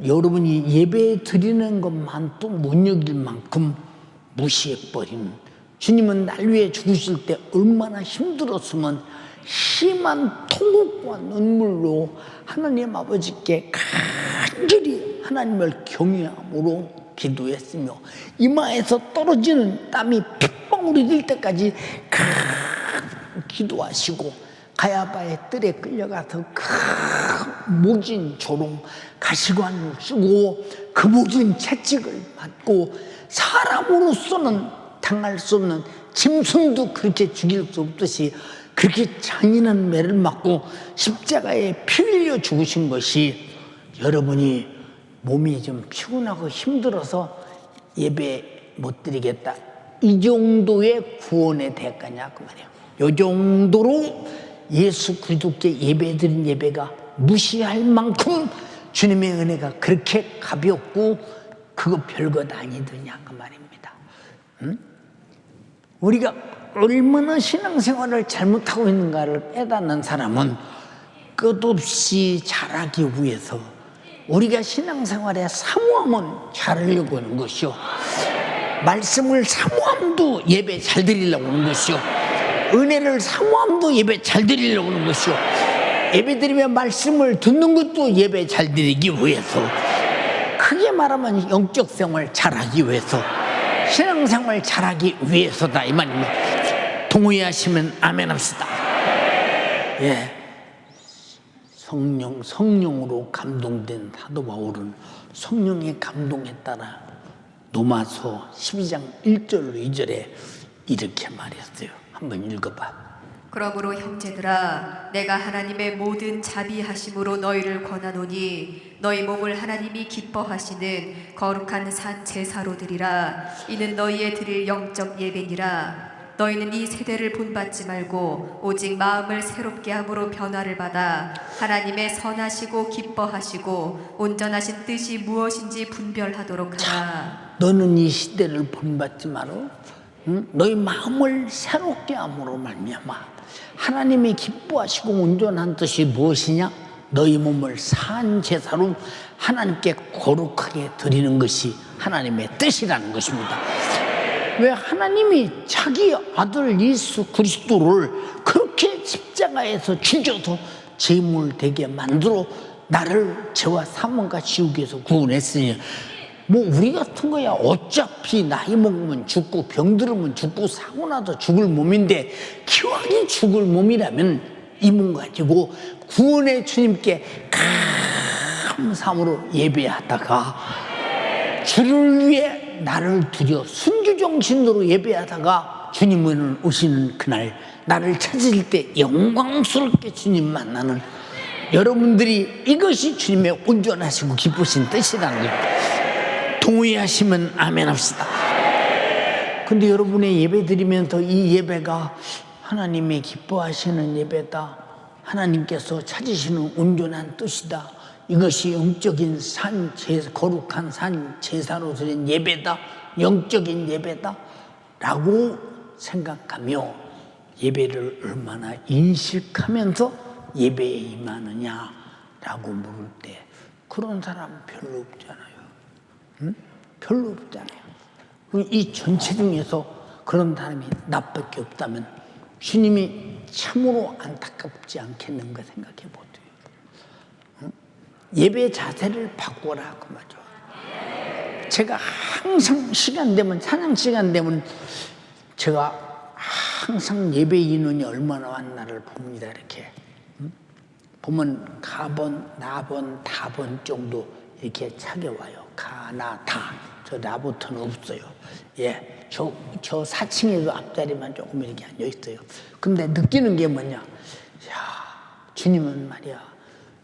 여러분이 예배 드리는 것만 또 못 여길 만큼 무시해버린, 주님은 날 위해 죽으실 때 얼마나 힘들었으면 심한 통곡과 눈물로 하나님 아버지께 간절히 하나님을 경외함으로 기도했으며, 이마에서 떨어지는 땀이 핏방울이 될 때까지 기도하시고, 가야바의 뜰에 끌려가서 큰 모진 조롱 가시관을 쓰고 그 모진 채찍을 맞고, 사람으로서는 당할 수 없는 짐승도 그렇게 죽일 수 없듯이 그렇게 잔인한 매를 맞고 십자가에 피 흘려 죽으신 것이, 여러분이 몸이 좀 피곤하고 힘들어서 예배 못 드리겠다, 이 정도의 구원의 대가냐 그 말이에요. 이 정도로 예수 그리스도께 예배 드린 예배가 무시할 만큼 주님의 은혜가 그렇게 가볍고 그거 별것 아니더냐 그 말입니다. 우리가 얼마나 신앙생활을 잘못하고 있는가를 깨닫는 사람은 끝없이 잘하기 위해서 우리가 신앙생활에 사모함은 잘하려고 하는 것이요, 말씀을 사모함도 예배 잘 드리려고 하는 것이요, 은혜를 사모함도 예배 잘 드리려고 하는 것이요, 예배 드리면 말씀을 듣는 것도 예배 잘 드리기 위해서, 크게 말하면 영적 생활 잘하기 위해서, 신앙생활 잘하기 위해서다 이 말입니다. 동의하시면 아멘 합시다. 예. 성령으로 감동된 사도 바울은 성령의 감동에 따라 로마서 12장 1절 2절에 이렇게 말했어요. 한번 읽어봐. 그러므로 형제들아, 내가 하나님의 모든 자비하심으로 너희를 권하노니 너희 몸을 하나님이 기뻐하시는 거룩한 산 제사로 드리라. 이는 너희의 드릴 영적 예배니라. 너희는 이 세대를 본받지 말고 오직 마음을 새롭게 함으로 변화를 받아 하나님의 선하시고 기뻐하시고 온전하신 뜻이 무엇인지 분별하도록 하라. 너는 이 시대를 본받지 마라. 너희 마음을 새롭게 함으로 말미암아 하나님이 기뻐하시고 온전한 뜻이 무엇이냐? 너희 몸을 산 제사로 하나님께 거룩하게 드리는 것이 하나님의 뜻이라는 것입니다. 왜 하나님이 자기 아들 예수 그리스도를 그렇게 십자가에서 죽여서 제물 되게 만들어 나를 죄와 사망과 지옥에서 구원했으니, 뭐 우리 같은 거야 어차피 나이 먹으면 죽고 병 들으면 죽고 사고 나도 죽을 몸인데, 기왕이 죽을 몸이라면 이 몸 가지고 구원의 주님께 감사함으로 예배하다가, 주를 위해 나를 드려 순주정신으로 예배하다가 주님은 오시는 그날 나를 찾을 때 영광스럽게 주님 만나는 여러분들이, 이것이 주님의 온전하시고 기쁘신 뜻이라는 거예요. 동의하시면 아멘 합시다. 근데 여러분의 예배 드리면서 이 예배가 하나님이 기뻐하시는 예배다, 하나님께서 찾으시는 온전한 뜻이다, 이것이 영적인 거룩한 산 제사로 드린 예배다, 영적인 예배다 라고 생각하며 예배를 얼마나 인식하면서 예배에 임하느냐 라고 물을 때 그런 사람 별로 없잖아요. 별로 없잖아요. 이 전체 중에서 그런 사람이 나밖에 없다면 주님이 참으로 안타깝지 않겠는가 생각해 보세요. 예배 자세를 바꿔라 그 말이죠. 제가 항상 시간 되면, 찬양 시간 되면 제가 항상 예배 인원이 얼마나 왔나를 봅니다. 이렇게 보면 가번, 나번, 다번 정도 이렇게 차게 와요. 가, 나, 다. 저 나부터는 없어요. 예, 저 4층에도 앞자리만 조금 이렇게 앉아 있어요. 근데 느끼는 게 뭐냐? 야, 주님은 말이야,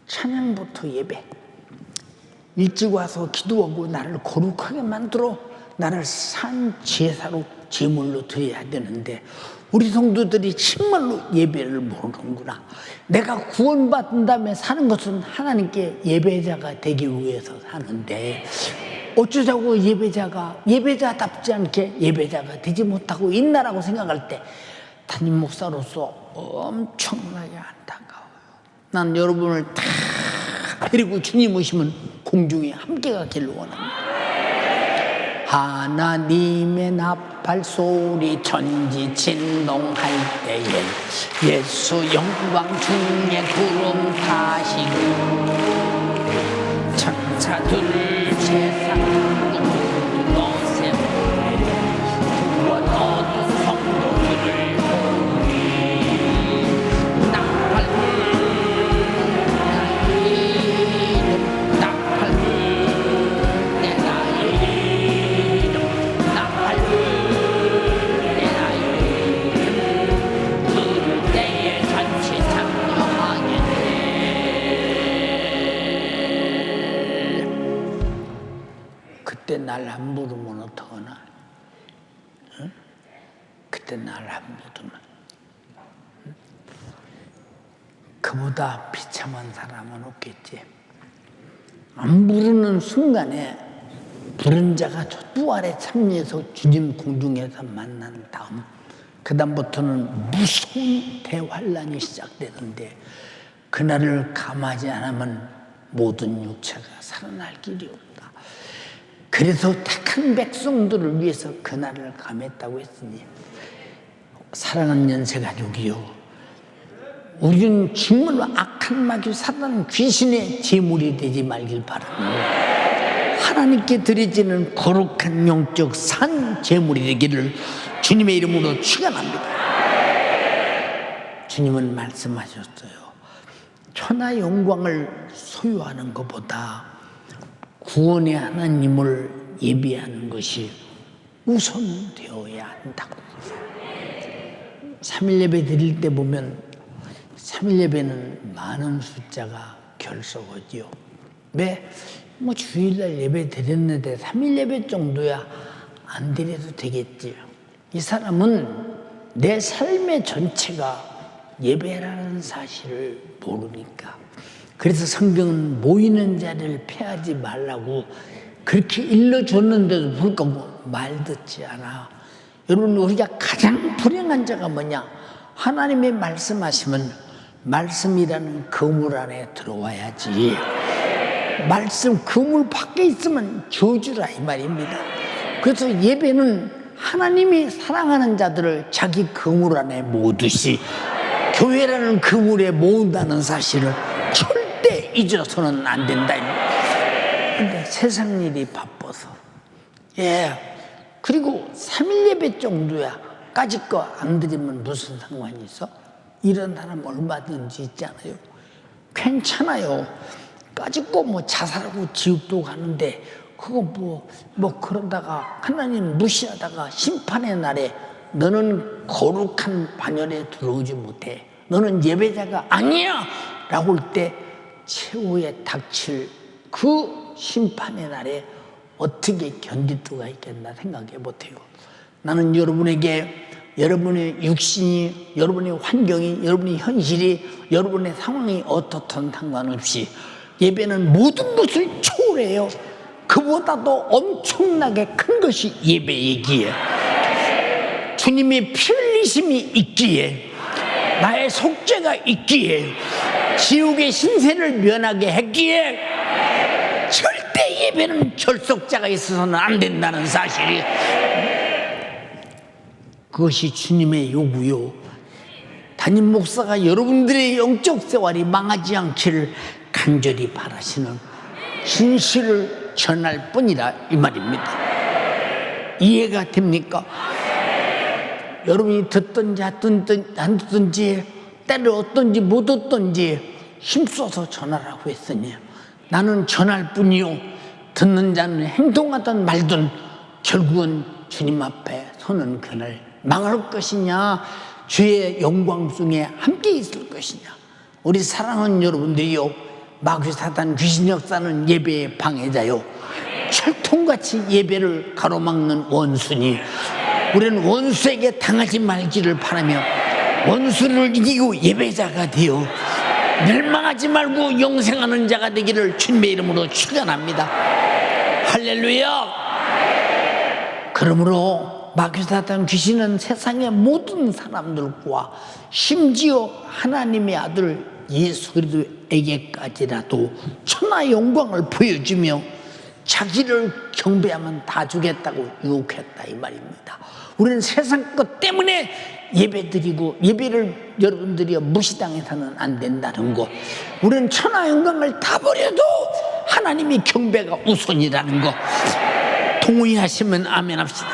찬양부터 예배. 일찍 와서 기도하고 나를 거룩하게 만들어 나를 산 제사로 제물로 드려야 되는데 우리 성도들이 정말로 예배를 모르는구나. 내가 구원받은 다음에 사는 것은 하나님께 예배자가 되기 위해서 사는데 어쩌자고 예배자답지 않게 예배자가 되지 못하고 있나라고 생각할 때 담임 목사로서 엄청나게 안타까워요. 난 여러분을 다 데리고 주님 오시면 공중에 함께 가기를 원합니다. 하나님의 나팔 소리 천지 진동할 때에 예수 영광 중에 구름 타시고 천사들 세상 너세 구원 얻은 성도들을 보니 그때 날 안 부르면 어떡하나? 응? 그때 날 안 부르면 그보다 비참한 사람은 없겠지. 안 부르는 순간에 부른 자가 저 부활에 참여해서 주님 공중에서 만난 다음 그 다음부터는 무서운 대환란이 시작되는데 그날을 감하지 않으면 모든 육체가 살아날 길이 없다. 그래서 택한 백성들을 위해서 그날을 감했다고 했으니 사랑하는 연세가족이요, 우리는 정말로 악한 마귀 사단 귀신의 제물이 되지 말길 바랍니다. 하나님께 드려지는 거룩한 영적 산 제물이 되기를 주님의 이름으로 축원합니다. 주님은 말씀하셨어요. 천하 영광을 소유하는 것보다 구원의 하나님을 예비하는 것이 우선되어야 한다고. 3일 예배 드릴 때 보면 3일 예배는 많은 숫자가 결석하지요. 왜? 뭐 주일날 예배 드렸는데 3일 예배 정도야 안 드려도 되겠지. 이 사람은 내 삶의 전체가 예배라는 사실을 모르니까. 그래서 성경은 모이는 자리를 패하지 말라고 그렇게 일러줬는데도 불구하고 말 듣지 않아. 여러분, 우리가 가장 불행한 자가 뭐냐? 하나님의 말씀하시면 말씀이라는 그물 안에 들어와야지. 말씀 그물 밖에 있으면 저주라 이 말입니다. 그래서 예배는 하나님이 사랑하는 자들을 자기 그물 안에 모으듯이 교회라는 그물에 모은다는 사실을 절대 잊어서는 안 된다. 근데 세상 일이 바빠서. 예. 그리고 3일 예배 정도야 까짓 거 안 드리면 무슨 상관이 있어? 이런 사람 얼마든지 있잖아요. 괜찮아요. 까짓 거 뭐 자살하고 지옥도 가는데 그거 뭐 그러다가 하나님 무시하다가 심판의 날에 너는 거룩한 반열에 들어오지 못해. 너는 예배자가 아니야! 라고 할 때 최후에 닥칠 그 심판의 날에 어떻게 견딜 수가 있겠나 생각해 보세요. 나는 여러분에게 여러분의 육신이, 여러분의 환경이, 여러분의 현실이, 여러분의 상황이 어떻든 상관없이 예배는 모든 것을 초월해요. 그보다도 엄청나게 큰 것이 예배이기에, 주님의 피 흘리심이 있기에, 나의 속죄가 있기에, 지옥의 신세를 면하게 했기에 절대 예배는 결속자가 있어서는 안 된다는 사실이 그것이 주님의 요구요. 담임 목사가 여러분들의 영적 생활이 망하지 않기를 간절히 바라시는 진실을 전할 뿐이라 이 말입니다. 이해가 됩니까? 여러분이 듣든지 안 듣든지 때를 얻든지 못 얻든지 힘써서 전하라고 했으니 나는 전할 뿐이요 듣는 자는 행동하든 말든 결국은 주님 앞에 서는 그날 망할 것이냐 주의 영광 중에 함께 있을 것이냐. 우리 사랑하는 여러분들이요, 마귀 사단 귀신 역사는 예배의 방해자요, 철통같이 예배를 가로막는 원수니 우리는 원수에게 당하지 말기를 바라며 원수를 이기고 예배자가 되어 멸망하지 말고 영생하는 자가 되기를 주님의 이름으로 축원합니다. 할렐루야. 그러므로 마귀 사단 귀신은 세상의 모든 사람들과 심지어 하나님의 아들 예수 그리스도에게까지라도 천하 영광을 보여주며 자기를 경배하면 다 주겠다고 유혹했다 이 말입니다. 우리는 세상 것 때문에 예배드리고 예배를 여러분들이 무시당해서는 안 된다는 것, 우리는 천하 영광을 다 버려도 하나님이 경배가 우선이라는 것 동의하시면 아멘 합시다.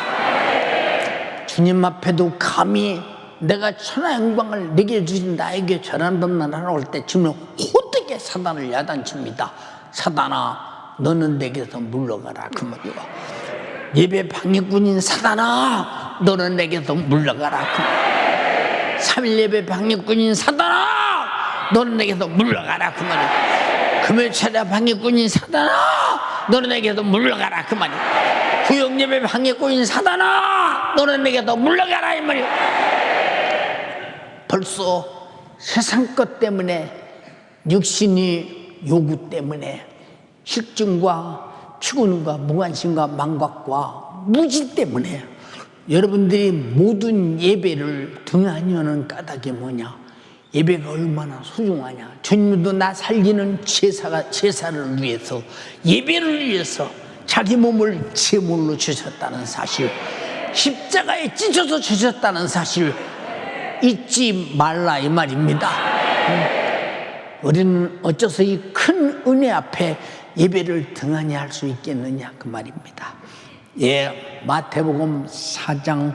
주님 앞에도 감히 내가 천하 영광을 내게 주신 나에게 전한 것만 하러 올 때 주님은 호되게 사단을 야단칩니다. 사단아 너는 내게서 물러가라 그 말이야. 예배 방해꾼인 사단아 너는 내게서 물러가라 그 말이야. 3일 예배 방해꾼인 사단아 너는 내게서 물러가라 그 말이야. 금요 차례 방해꾼인 사단아 너는 내게서 물러가라 그 말이야. 구역 예배 방해꾼인 사단아 너는 내게서 물러가라 이 말이야. 벌써 세상 것 때문에 육신이 요구 때문에 실증과 피곤과 무관심과 망각과 무지 때문에 여러분들이 모든 예배를 등한히 하는 까닭이 뭐냐? 예배가 얼마나 소중하냐? 주님도 나 살리는 제사를 위해서 예배를 위해서 자기 몸을 제물로 주셨다는 사실, 십자가에 찢어서 주셨다는 사실 잊지 말라 이 말입니다. 우리는 어째서 이 큰 은혜 앞에 예배를 등한히 할 수 있겠느냐 그 말입니다. 예, 마태복음 4장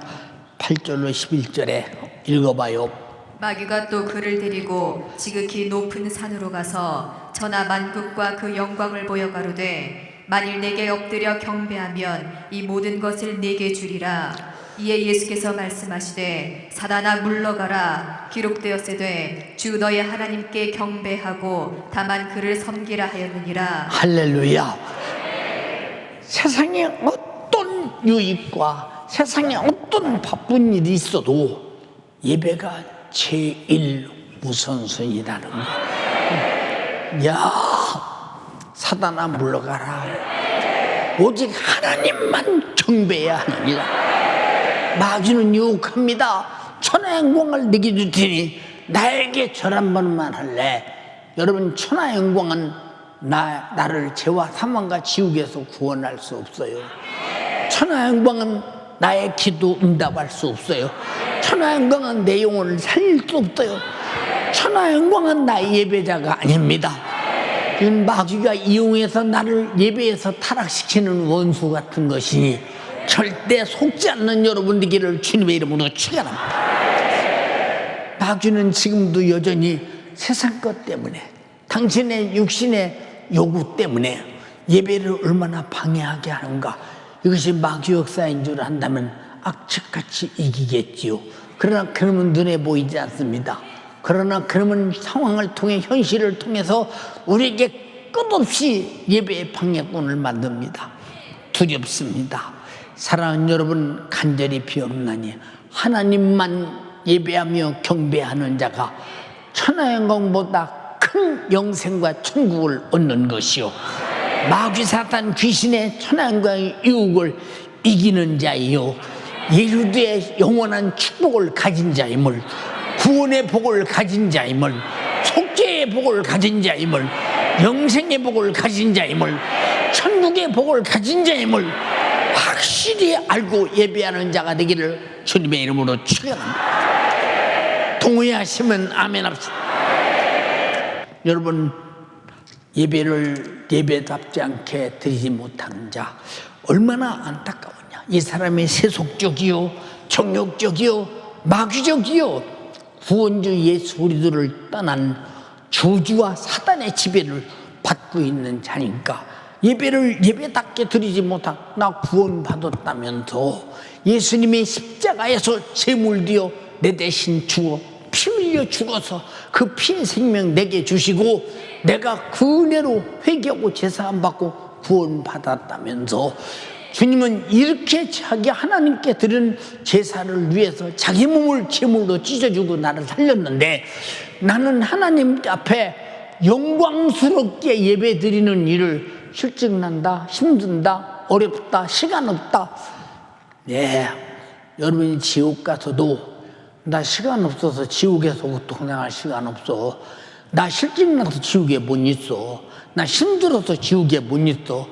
8절로 11절에 읽어봐요. 마귀가 또 그를 데리고 지극히 높은 산으로 가서 천하 만국과 그 영광을 보여 가로되 만일 내게 엎드려 경배하면 이 모든 것을 내게 주리라. 이에 예수께서 말씀하시되 사단아 물러가라. 기록되었으되 주 너의 하나님께 경배하고 다만 그를 섬기라 하였느니라. 할렐루야. 세상에 어떤 유익과 세상에 어떤 바쁜 일이 있어도 예배가 제일 우선순위라는 거. 야, 사단아 물러가라. 오직 하나님만 경배해야 하느니라. 마귀는 유혹합니다. 천하 영광을 내게 줄 테니 나에게 절 한 번만 할래. 여러분, 천하 영광은 나를 죄와 사망과 지옥에서 구원할 수 없어요. 천하 영광은 나의 기도 응답할 수 없어요. 천하 영광은 내 영혼을 살릴 수 없어요. 천하 영광은 나의 예배자가 아닙니다. 이건 마귀가 이용해서 나를 예배에서 타락시키는 원수 같은 것이니 절대 속지 않는 여러분 되기를 주님의 이름으로 축원합니다. 마귀는 지금도 여전히 세상 것 때문에 당신의 육신의 요구 때문에 예배를 얼마나 방해하게 하는가. 이것이 마귀 역사인 줄 안다면 악착같이 이기겠지요. 그러나 그러면 눈에 보이지 않습니다. 그러나 그러면 상황을 통해 현실을 통해서 우리에게 끝없이 예배의 방해꾼을 만듭니다. 두렵습니다. 사랑하는 여러분, 간절히 비옵나니 하나님만 예배하며 경배하는 자가 천하영광보다 큰 영생과 천국을 얻는 것이요 마귀 사탄 귀신의 천하영광의 유혹을 이기는 자이요 예루드의 영원한 축복을 가진 자임을, 구원의 복을 가진 자임을, 속죄의 복을 가진 자임을, 영생의 복을 가진 자임을, 천국의 복을 가진 자임을 확실히 알고 예배하는 자가 되기를 주님의 이름으로 축원합니다. 동의하시면 아멘 합시다. 여러분, 예배를 예배답지 않게 드리지 못하는 자 얼마나 안타까우냐. 이 사람이 세속적이요, 정욕적이요, 마귀적이요, 구원주 예수 그리스도를 떠난 저주와 사단의 지배를 받고 있는 자니까 예배를 예배답게 드리지 못한, 나 구원받았다면서 예수님이 십자가에서 제물되어 내 대신 죽어 피 흘려 죽어서 그 피의 생명 내게 주시고 내가 그 은혜로 회개하고 제사함 받고 구원받았다면서 주님은 이렇게 자기 하나님께 드린 제사를 위해서 자기 몸을 제물로 찢어주고 나를 살렸는데 나는 하나님 앞에 영광스럽게 예배 드리는 일을 실증난다, 힘든다, 어렵다, 시간 없다. 네, 여러분이 지옥 가서도 나 시간 없어서 지옥에서 고통당할 시간 없어. 나 실증나서 지옥에 못 있어. 나 힘들어서 지옥에 못 있어.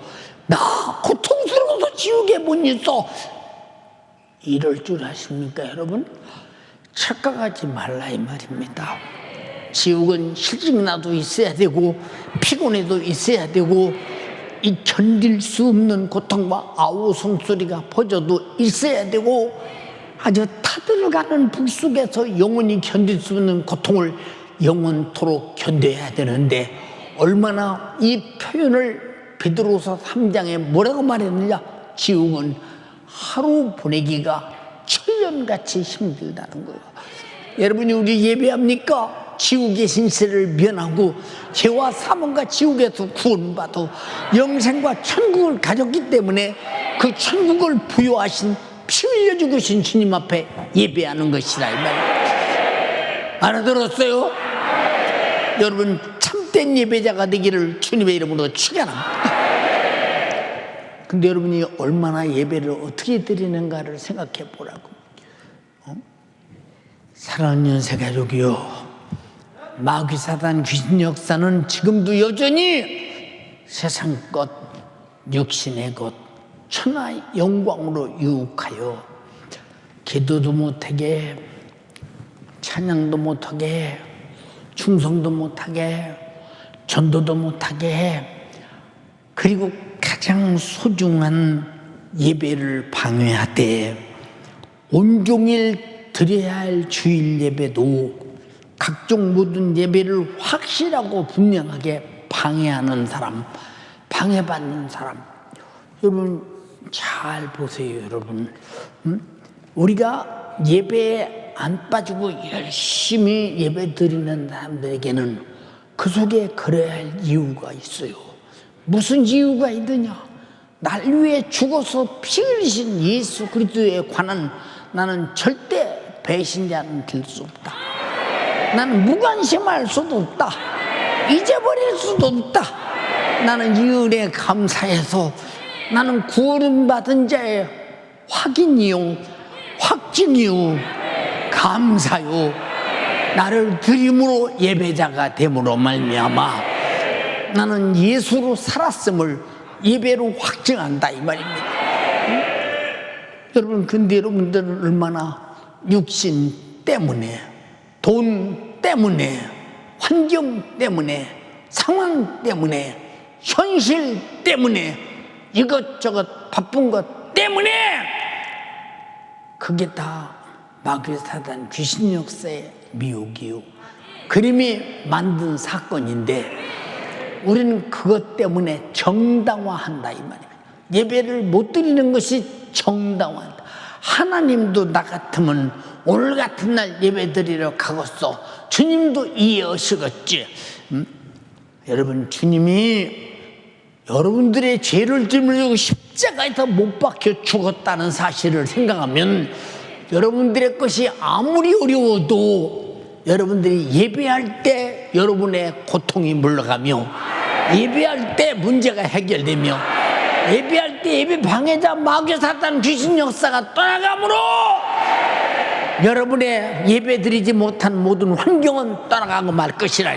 나 고통스러워서 지옥에 못 있어. 이럴 줄 아십니까, 여러분? 착각하지 말라 이 말입니다. 지옥은 실증나도 있어야 되고 피곤해도 있어야 되고 이 견딜 수 없는 고통과 아우 숨소리가 퍼져도 있어야 되고 아주 타들어가는 불 속에서 영원히 견딜 수 없는 고통을 영원토록 견뎌야 되는데 얼마나 이 표현을 베드로서 3장에 뭐라고 말했느냐. 지옥은 하루 보내기가 천년같이 힘들다는 거예요. 여러분이 우리 예배합니까? 지옥의 신세를 면하고 죄와 사망과 지옥에서 구원받아 영생과 천국을 가졌기 때문에 그 천국을 부여하신 피 흘려 죽으신 주님 앞에 예배하는 것이라 이 말이에요. 알아들었어요? 여러분, 참된 예배자가 되기를 주님의 이름으로 축원합니다. 근데 여러분이 얼마나 예배를 어떻게 드리는가를 생각해 보라고. 사랑하는 연세가족이요, 마귀 사단 귀신 역사는 지금도 여전히 세상 것, 육신의 것, 천하 영광으로 유혹하여 기도도 못하게, 찬양도 못하게, 충성도 못하게, 전도도 못하게, 그리고 가장 소중한 예배를 방해하되 온종일 드려야 할 주일 예배도 각종 모든 예배를 확실하고 분명하게 방해하는 사람, 방해받는 사람. 여러분 잘 보세요. 여러분, 우리가 예배에 안 빠지고 열심히 예배 드리는 사람들에게는 그 속에 그래야 할 이유가 있어요. 무슨 이유가 있느냐? 날 위해 죽어서 피 흘리신 예수 그리스도에 관한 나는 절대 배신자는 될 수 없다. 나는 무관심할 수도 없다. 잊어버릴 수도 없다. 나는 이 은혜에 감사해서 나는 구원받은 자의 확인이요, 확증이요, 감사요, 나를 드림으로 예배자가 됨으로 말미암아 나는 예수로 살았음을 예배로 확증한다 이 말입니다. 여러분, 근데 여러분들은 얼마나 육신 때문에, 돈 때문에, 환경 때문에, 상황 때문에, 현실 때문에, 이것저것 바쁜 것 때문에, 그게 다 마귀 사단 귀신 역사의 미혹이요, 그림이 만든 사건인데 우리는 그것 때문에 정당화한다 이 말입니다. 예배를 못 드리는 것이 정당화한다. 하나님도 나 같으면 오늘 같은 날 예배 드리러 가겠어. 주님도 이해하시겠지. 여러분, 주님이 여러분들의 죄를 짊어지고 십자가에서 못 박혀 죽었다는 사실을 생각하면 여러분들의 것이 아무리 어려워도 여러분들이 예배할 때 여러분의 고통이 물러가며 예배할 때 문제가 해결되며 예배할 때 예배 방해자 마귀 사단 귀신 역사가 떠나가므로 여러분의 예배 드리지 못한 모든 환경은 떠나가고 말 것이라.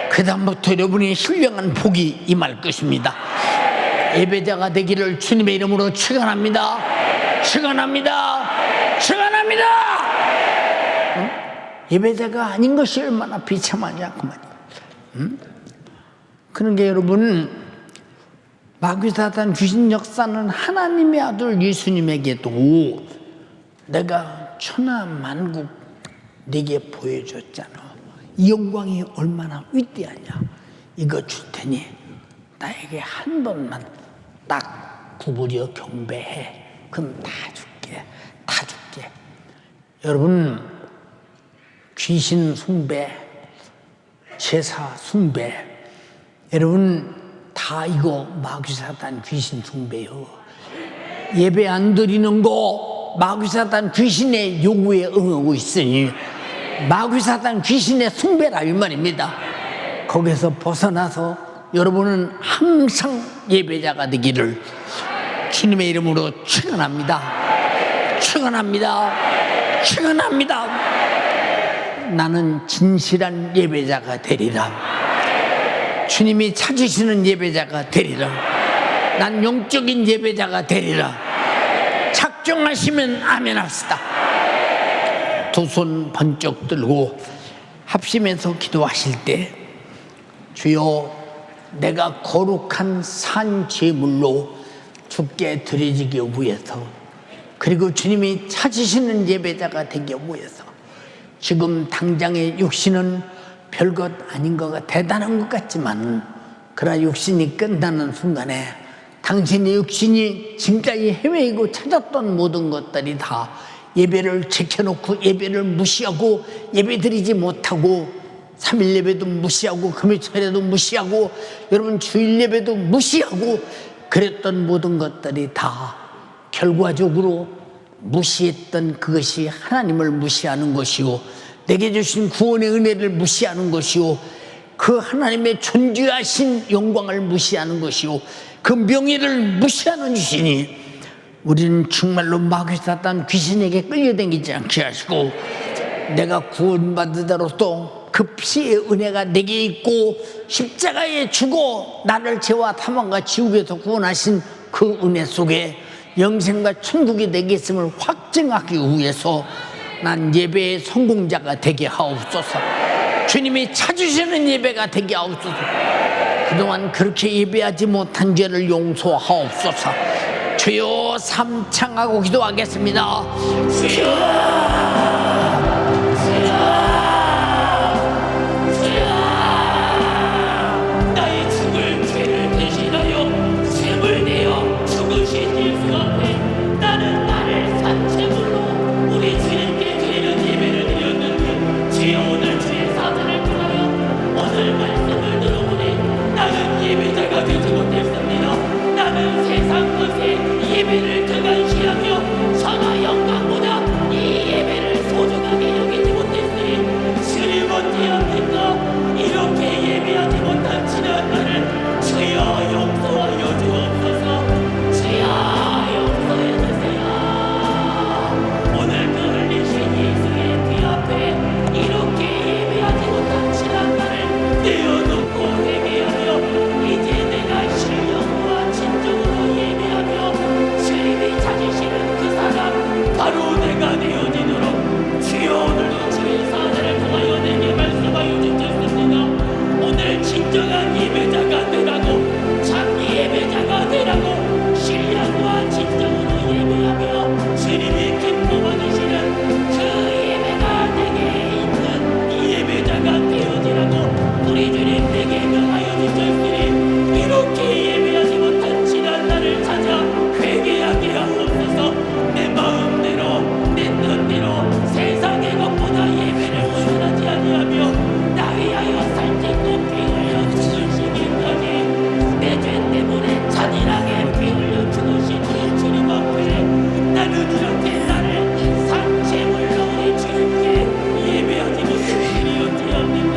그 다음부터 여러분이 신령한 복이 임할 것입니다. 예배자가 되기를 주님의 이름으로 축원합니다. 축원합니다. 축원합니다. 예배자가 아닌 것이 얼마나 비참하냐 그 말이에요. 그런 게 여러분, 마귀사단 귀신 역사는 하나님의 아들 예수님에게도 내가 천하만국 네게 보여줬잖아. 이 영광이 얼마나 위대하냐. 이거 줄 테니 나에게 한 번만 딱 구부려 경배해. 그럼 다 줄게. 다 줄게. 여러분, 귀신 숭배, 제사 숭배, 여러분 다 이거 마귀사단 귀신 숭배요. 예배 안 드리는 거 마귀사단 귀신의 요구에 응하고 있으니 마귀사단 귀신의 숭배라 이 말입니다. 거기서 벗어나서 여러분은 항상 예배자가 되기를 주님의 이름으로 축원합니다. 축원합니다. 축원합니다. 나는 진실한 예배자가 되리라. 주님이 찾으시는 예배자가 되리라. 난 영적인 예배자가 되리라. 작정하시면 아멘 합시다. 두 손 번쩍 들고 합심해서 기도하실 때, 주여 내가 거룩한 산 제물로 주께 드려지기 위해서, 그리고 주님이 찾으시는 예배자가 되기 위해서 지금 당장의 육신은 별것 아닌 거가 대단한 것 같지만, 그러나 육신이 끝나는 순간에 당신의 육신이 지금까지 헤매이고 찾았던 모든 것들이 다 예배를 지켜놓고 예배를 무시하고 예배 드리지 못하고 3일 예배도 무시하고 금요일에도 무시하고 여러분 주일 예배도 무시하고 그랬던 모든 것들이 다 결과적으로 무시했던 그것이 하나님을 무시하는 것이요, 내게 주신 구원의 은혜를 무시하는 것이요, 그 하나님의 존귀하신 영광을 무시하는 것이요, 그 명예를 무시하는 주시니 우리는 정말로 마귀사단 귀신에게 끌려다니지 않게 하시고, 내가 구원받으더라도 그 피의 은혜가 내게 있고 십자가에 죽어 나를 죄와 탐함과 지옥에서 구원하신 그 은혜 속에 영생과 천국이 내게 있음을 확증하기 위해서 난 예배의 성공자가 되게 하옵소서. 주님이 찾으시는 예배가 되게 하옵소서. 그동안 그렇게 예배하지 못한 죄를 용서하옵소서. 주여 삼창하고 기도하겠습니다. 주여, 나의 죽을 죄를 대신하여 셈을 내어 죽으신 예수 앞에 나는 나를 산채물로 우리 주님께 드리는 예배를 드렸는데, 주여 오늘 주의 사자를 통하여 오늘 말씀을 들어보니 나는 예배자가 되지 못했습니다. 나는 세상 것에 예배를 등한시하며 천하 영광보다 이 예배를 소중하게 여기지 못했으니 주님 어찌합니까? 이렇게 예배하지 못한 지난 날을 주여 용서하여 주옵소서. 주여 용서해 주세요. 오늘 그 흘리신 예수의 피 앞에 이렇게 예배하지 못한 지난 날을 내어놓고 회개하며 이제 내가 신령과 진정으로 예배하며 주님이 찾으시는 그 사람 바로 내가 되어지도록 주여 오늘도 주의 사자를 통하여 내게 말씀하여 주셨습니다. 오늘 진정한 예배자가 되라고, 참 예배자가 되라고 신령과 진정으로 예배하며 주님이 기뻐 받으시는 그 예배가 내게 있는 이 예배자가 되어지라고 우리 주님 내게 명하여 주셨으니, 이렇게 예배하지 못한 지난 날을 찾아 회개하게 하옵소서. 내 마음대로 내 뜻대로 세상의 것보다 예배를 벗어나지 아니하며 나 위하여 살찌고 피 흘려 죽으시기까지 내 죄 때문에 잔인하게 피 흘려 죽으신 우리 주님 앞에 나는 이렇게 나를 산채물로 우리 주님께 예배하지 못했으리언지합니까?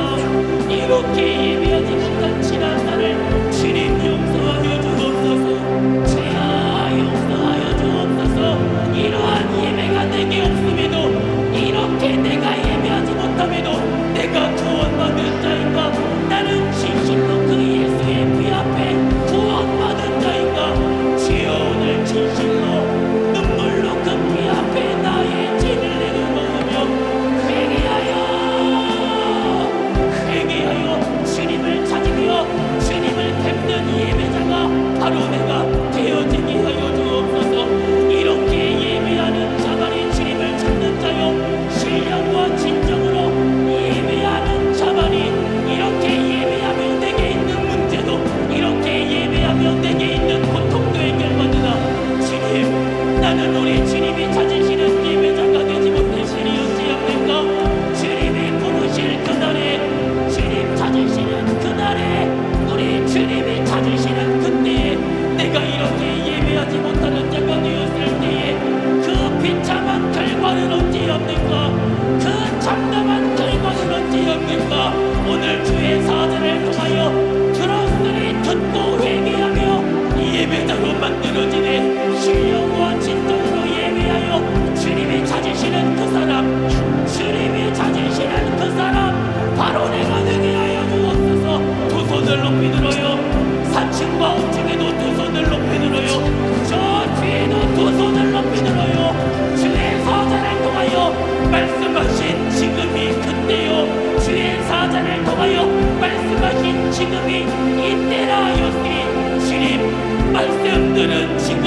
이렇게 예배하지 못한 지난 날을 주님 용서하여 주옵소서. 주여 용서하여 주옵소서. 이러한 예배가 내게 없음에도, 이렇게 내가 예배하지 못함에도 내가 구원받은 자인가? 나는 진실로 그 예수의 피 앞에 구원받은 자인가? 어찌합니까? 그 참담한 결과는 어찌합니까? 오늘 주의 사자를 통하여 들었으니 듣고 회개하며 예배자로 만들어지네. 신령과 진정으로 예배하여 주님이 찾으시는 그 사람, 주님이 찾으시는 그 사람, 바로 내가 되게 하여 주옵소서. 두 손을 높이 들어요. 사층과 우측에도 두 손을 높이 들어요. 저 뒤에도 두 손을 높이 들어요. 주의 사자를 통하여 말씀하신 지금이 그때요. 주의 사자를 통하여 말씀하신 지금이 이때라였으니 주님 말씀들은 지금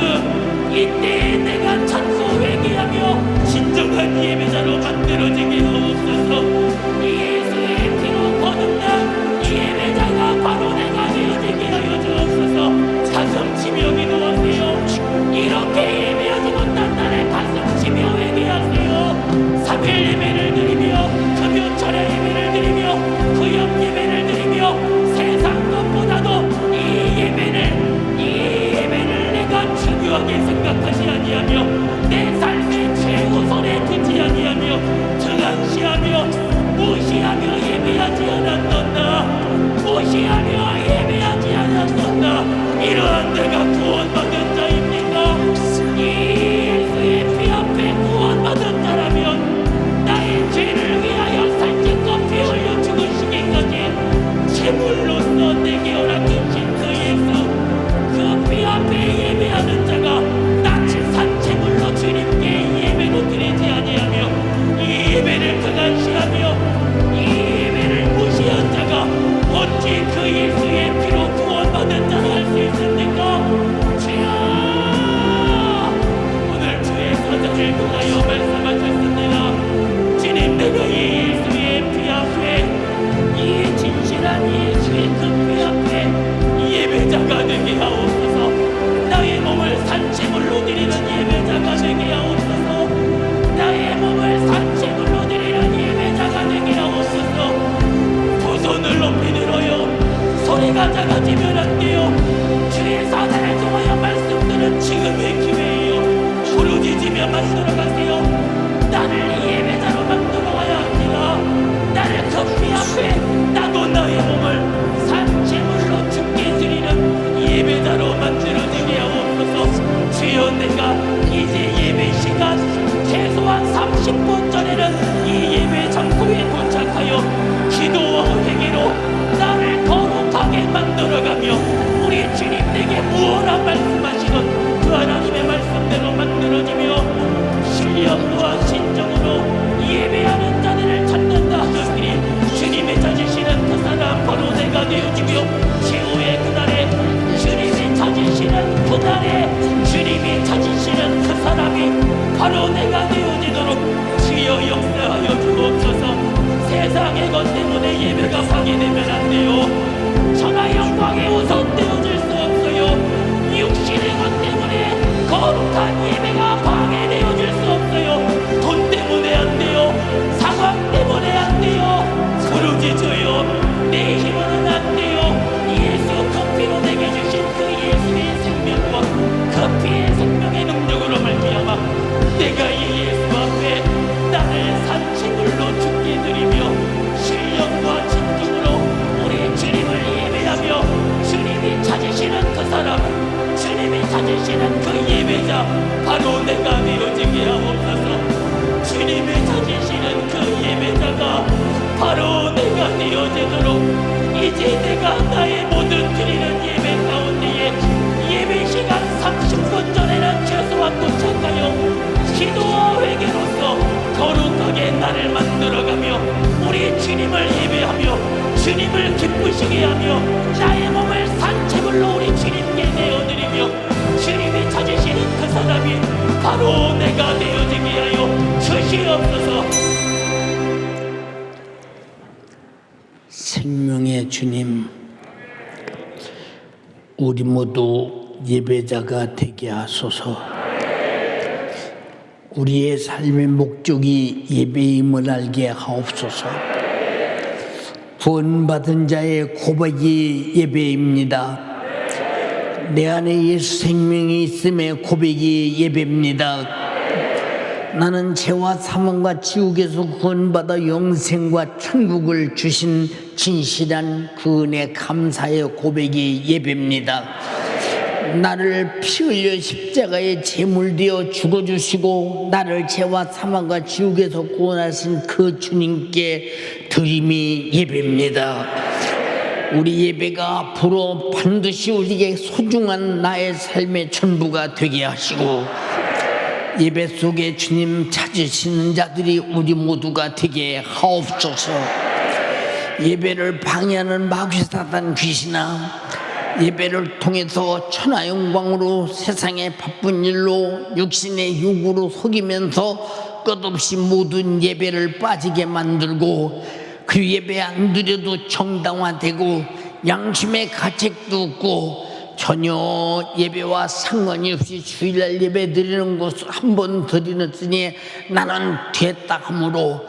이때에 내가 찾고 회개하며 진정한 예배자로 만들어지게 하옵소서. 예수의 피로 거듭난 예배자가 바로 내가 되어지게 하여 주옵소서. 가슴 치며 기도하세요. 이렇게 예배하지 못한 나를 가슴 치며 회개하세요. 3일 예배를 드리며 금요철에 예배를 드리며 구역 예배를 드리며 세상 것보다도 이 예배를 내가 중요하게 생각하지 아니하며 내 삶의 최우선에 두지 아니하며 등한시하며 무시하며 예배하지 않았던다. 무시하며 예배하지 않았던다. 이러한 내가 구원받은 자입니까? 이 예수의 피 앞에 구원받은 자라면 나의 죄를 위하여 살찐 것 피 흘려 죽으시기까지 제물로서 내게 허락하신 그 예수, 그 피 앞에 예배하는 자가 나를 산제물로 주님께 예배로 드리지 아니하며 이 예배를 등한시하며 이 예배를 무시한 자가 어찌 그 예수의 피로 구원받은 자를 할 수 있습니까? 주여, 오늘 주의 사자를 통하여 말씀하셨습니다. 주님, 내가 이 예수의 피 앞에, 이 진실한 예수의 그 피 앞에 예배자가 되게 하옵소서. 나의 몸을 산채물로 드리는 예배자가 되게 하옵소서. 나의 몸을 산채물로 드리는 예배자가 되게 하옵소서. 두 손을 높이 들어요. 소리가 작아지면 안 돼요. 주의 사자를 통하여 말씀드는 지금의 기회예요. 부르짖으며 만들어가세요. 나를 예배자로 만들어가야 합니다. 나를 그 피 앞에 나도 나의 몸을 산채물로 죽게 드리는 예배자로 만들어지게 하옵소서. 주여, 내가 이제 예배 시간 최소한 30분 전에는 이 예배 장소에 도착하여 기도와 회개로 나를 거룩하게 만들어가며 우리 주님 내게 무엇라 말씀하시는 그 하나님의 말씀대로 만들어지며 신령과 진정으로 예배하는 자들을 찾는다 하셨으니 주님이 찾으시는 그 사람 바로 내가 되어지며 최후의 그날에 주님이 찾으시는 그날에 주님이 찾으시는 그 사람이 바로 내가 되어지도록 주여 역사하여 주옵소서. 세상의 것 때문에 예배가 파괴되면 안 돼요. 천하 영광에 우선되어질 수 없어요. 육신의 것 때문에 거룩한 예배가 파괴되어질 수 없어요. 돈 때문에 안 돼요. 상황 때문에 안 돼요. 부르짖어요. 내 힘으로는 안 돼요. 예수 그 피로 내게 주신 그 예수의 생명과 그 피의 생명의 능력으로 말미암아 내가 이 예수 앞에 나를 산채물로 죽게 드리며 신령과 진정으로 우리 주님을 예배하며 주님이 찾으시는 그 사람, 주님이 찾으시는 그 예배자 바로 내가 되어지게 하옵소서. 주님이 찾으시는 그 예배자가 바로 내가 되어지도록 이제 내가 나의 모든 드리는 예배 가운데에 예배 시간 30분 전에는 최소한 도착하여 기도와 회개로서 거룩하게 나를 만들어가며 우리 주님을 예배하며 주님을 기쁘시게 하며 나의 몸을 산채물로 우리 주님께 내어드리며 주님이 찾으시는 그 사람이 바로 내가 되어지게 하여 주시옵소서. 생명의 주님, 우리 모두 예배자가 되게 하소서. 우리의 삶의 목적이 예배임을 알게 하옵소서. 구원받은 자의 고백이 예배입니다. 내 안에 예수 생명이 있음의 고백이 예배입니다. 나는 죄와 사망과 지옥에서 구원받아 영생과 천국을 주신 진실한 그 은혜 감사의 고백이 예배입니다. 나를 피 흘려 십자가에 제물되어 죽어주시고 나를 죄와 사망과 지옥에서 구원하신 그 주님께 드림이 예배입니다. 우리 예배가 앞으로 반드시 우리에게 소중한 나의 삶의 전부가 되게 하시고 예배 속에 주님 찾으시는 자들이 우리 모두가 되게 하옵소서. 예배를 방해하는 마귀 사단 귀신아, 예배를 통해서 천하영광으로 세상의 바쁜 일로 육신의 욕구로 속이면서 끝없이 모든 예배를 빠지게 만들고 그 예배 안 드려도 정당화되고 양심의 가책도 없고 전혀 예배와 상관이 없이 주일날 예배 드리는 것을 한 번 드리느니 나는 됐다 하므로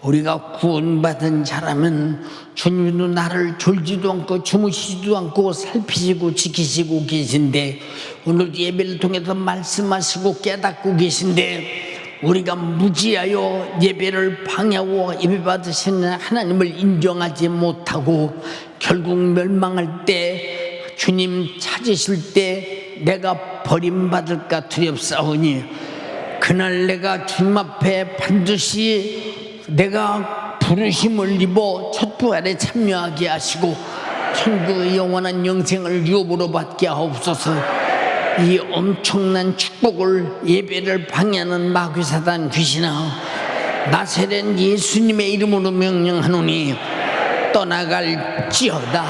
우리가 구원받은 자라면 주님도 나를 졸지도 않고 주무시지도 않고 살피시고 지키시고 계신데 오늘 예배를 통해서 말씀하시고 깨닫고 계신데 우리가 무지하여 예배를 방해하고 예배 받으시는 하나님을 인정하지 못하고 결국 멸망할 때 주님 찾으실 때 내가 버림받을까 두렵사오니 그날 내가 주님 앞에 반드시 내가 부르심을 입어 첫 부활에 참여하게 하시고 천국의 영원한 영생을 유업으로 받게 하옵소서. 이 엄청난 축복을 예배를 방해하는 마귀 사단 귀신아, 나세렛 예수님의 이름으로 명령하노니 떠나갈지어다.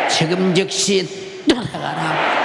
지금 즉시 떠나가라.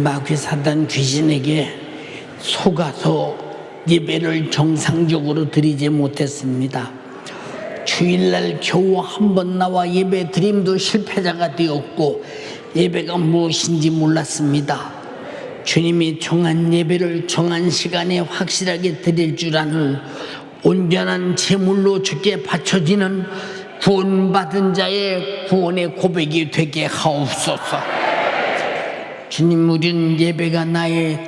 마귀 사단 귀신에게 속아서 예배를 정상적으로 드리지 못했습니다. 주일날 겨우 한 번 나와 예배 드림도 실패자가 되었고 예배가 무엇인지 몰랐습니다. 주님이 정한 예배를 정한 시간에 확실하게 드릴 줄 아는 온전한 제물로 주께 바쳐지는 구원받은 자의 구원의 고백이 되게 하옵소서. 주님, 우리는 예배가 나의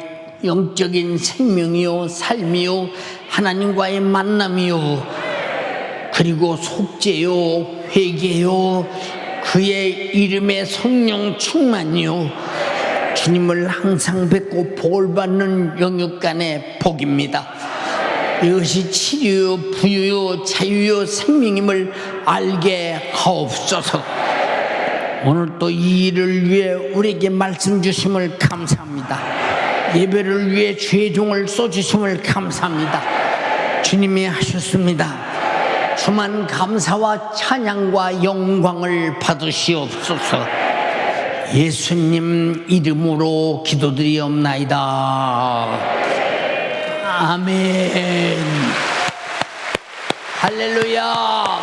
영적인 생명이요 삶이요 하나님과의 만남이요 그리고 속죄요 회개요 그의 이름의 성령 충만이요 주님을 항상 뵙고 복을받는 영육간의 복입니다. 이것이 치료요 부유요 자유요 생명임을 알게 하옵소서. 오늘 또 이 일을 위해 우리에게 말씀 주심을 감사합니다. 예배를 위해 주의 종을 쏘주심을 감사합니다. 주님이 하셨습니다. 주만 감사와 찬양과 영광을 받으시옵소서. 예수님 이름으로 기도드리옵나이다. 아멘. 할렐루야.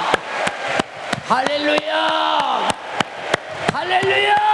할렐루야. 할렐루야!